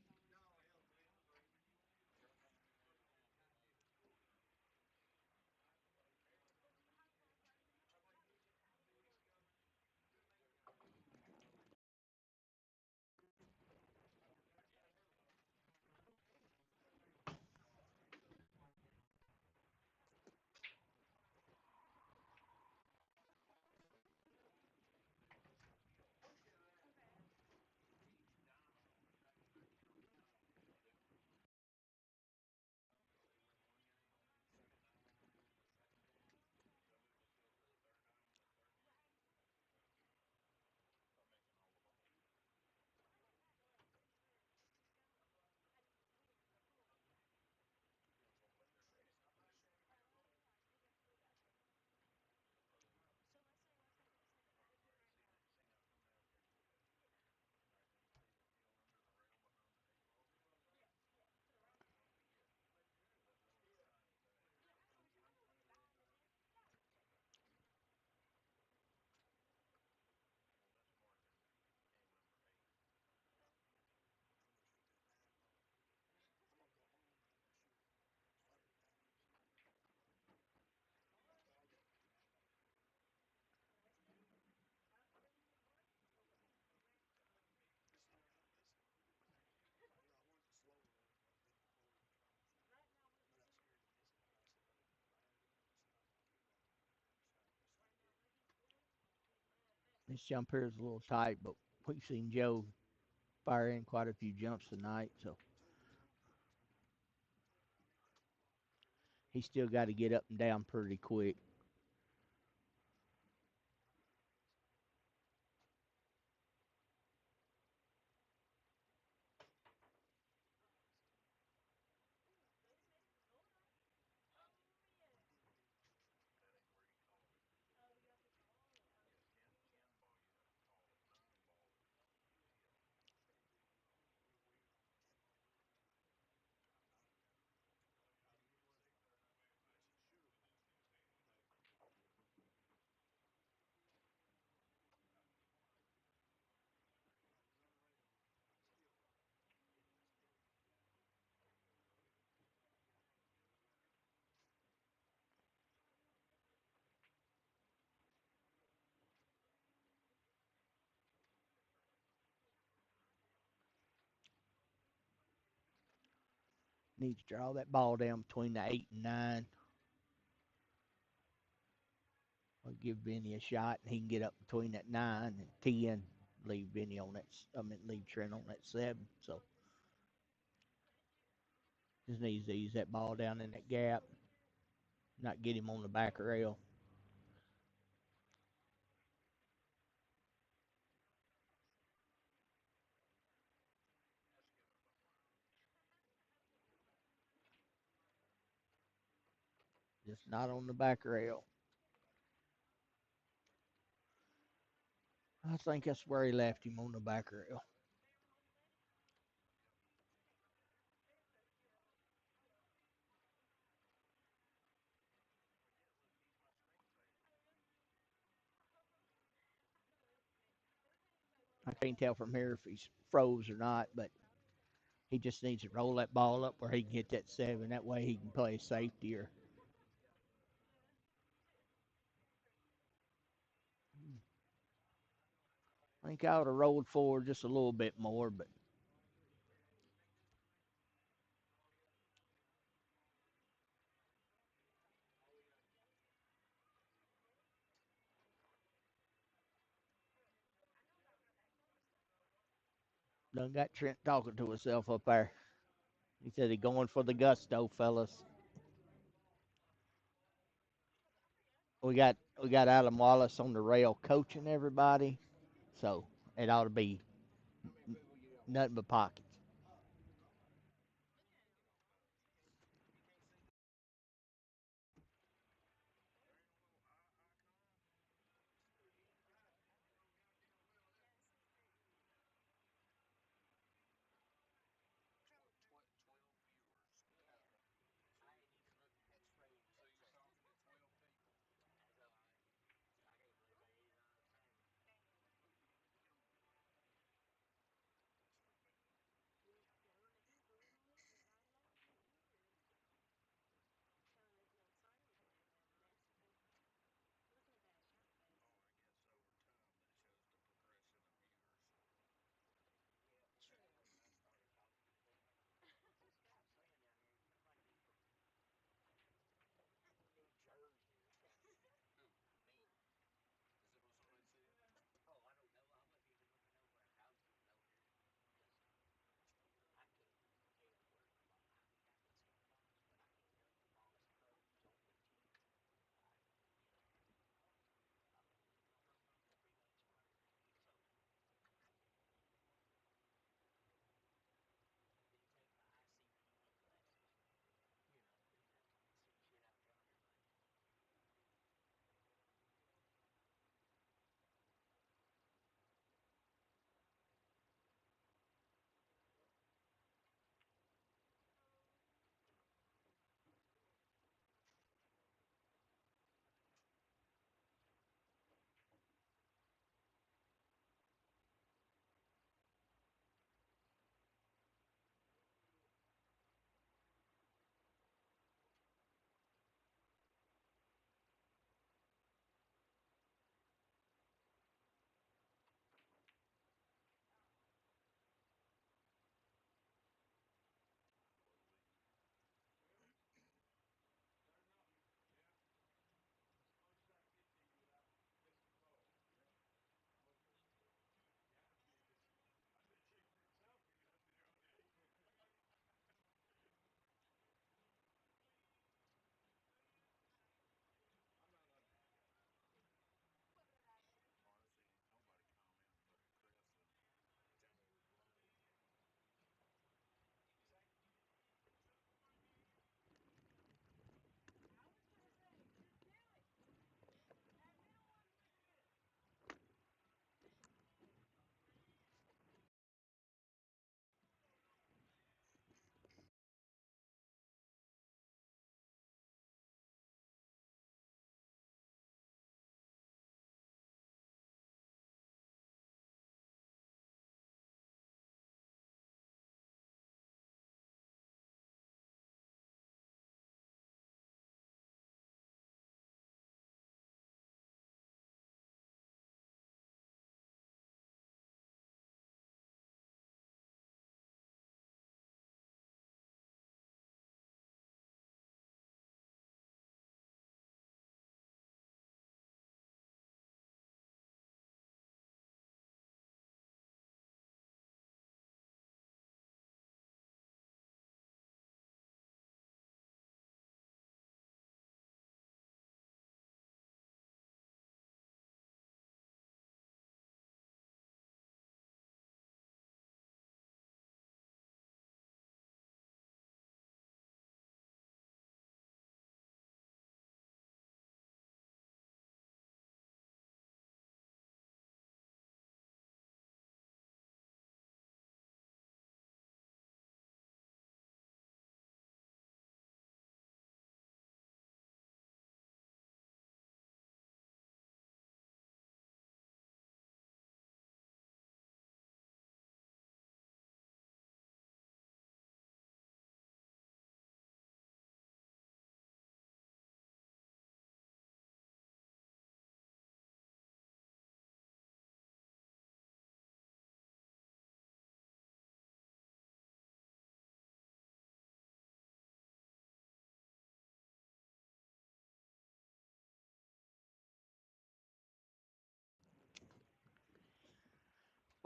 This jump here is a little tight, but we've seen Joe fire in quite a few jumps tonight, so he still got to get up and down pretty quick. Needs to draw that ball down between the 8 and 9. I'll give Vinny a shot, and he can get up between that 9 and 10. Leave Vinny on that. I mean, leave Trent on that 7. So just needs to ease that ball down in that gap, not get him on the back rail. Just not on the back rail. I think that's where he left him on the back rail. I can't tell from here if he's froze or not, but he just needs to roll that ball up where he can hit that 7. That way he can play safety. Or I think I would have rolled forward just a little bit more, but Done got Trent talking to himself up there. He said he going for the gusto, fellas. We got Adam Wallace on the rail coaching everybody, so it ought to be nothing but pockets.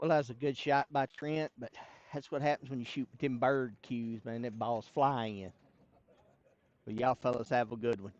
Well, that was a good shot by Trent, but that's what happens when you shoot with them bird cues, man. That ball's flying in. But y'all fellas have a good one.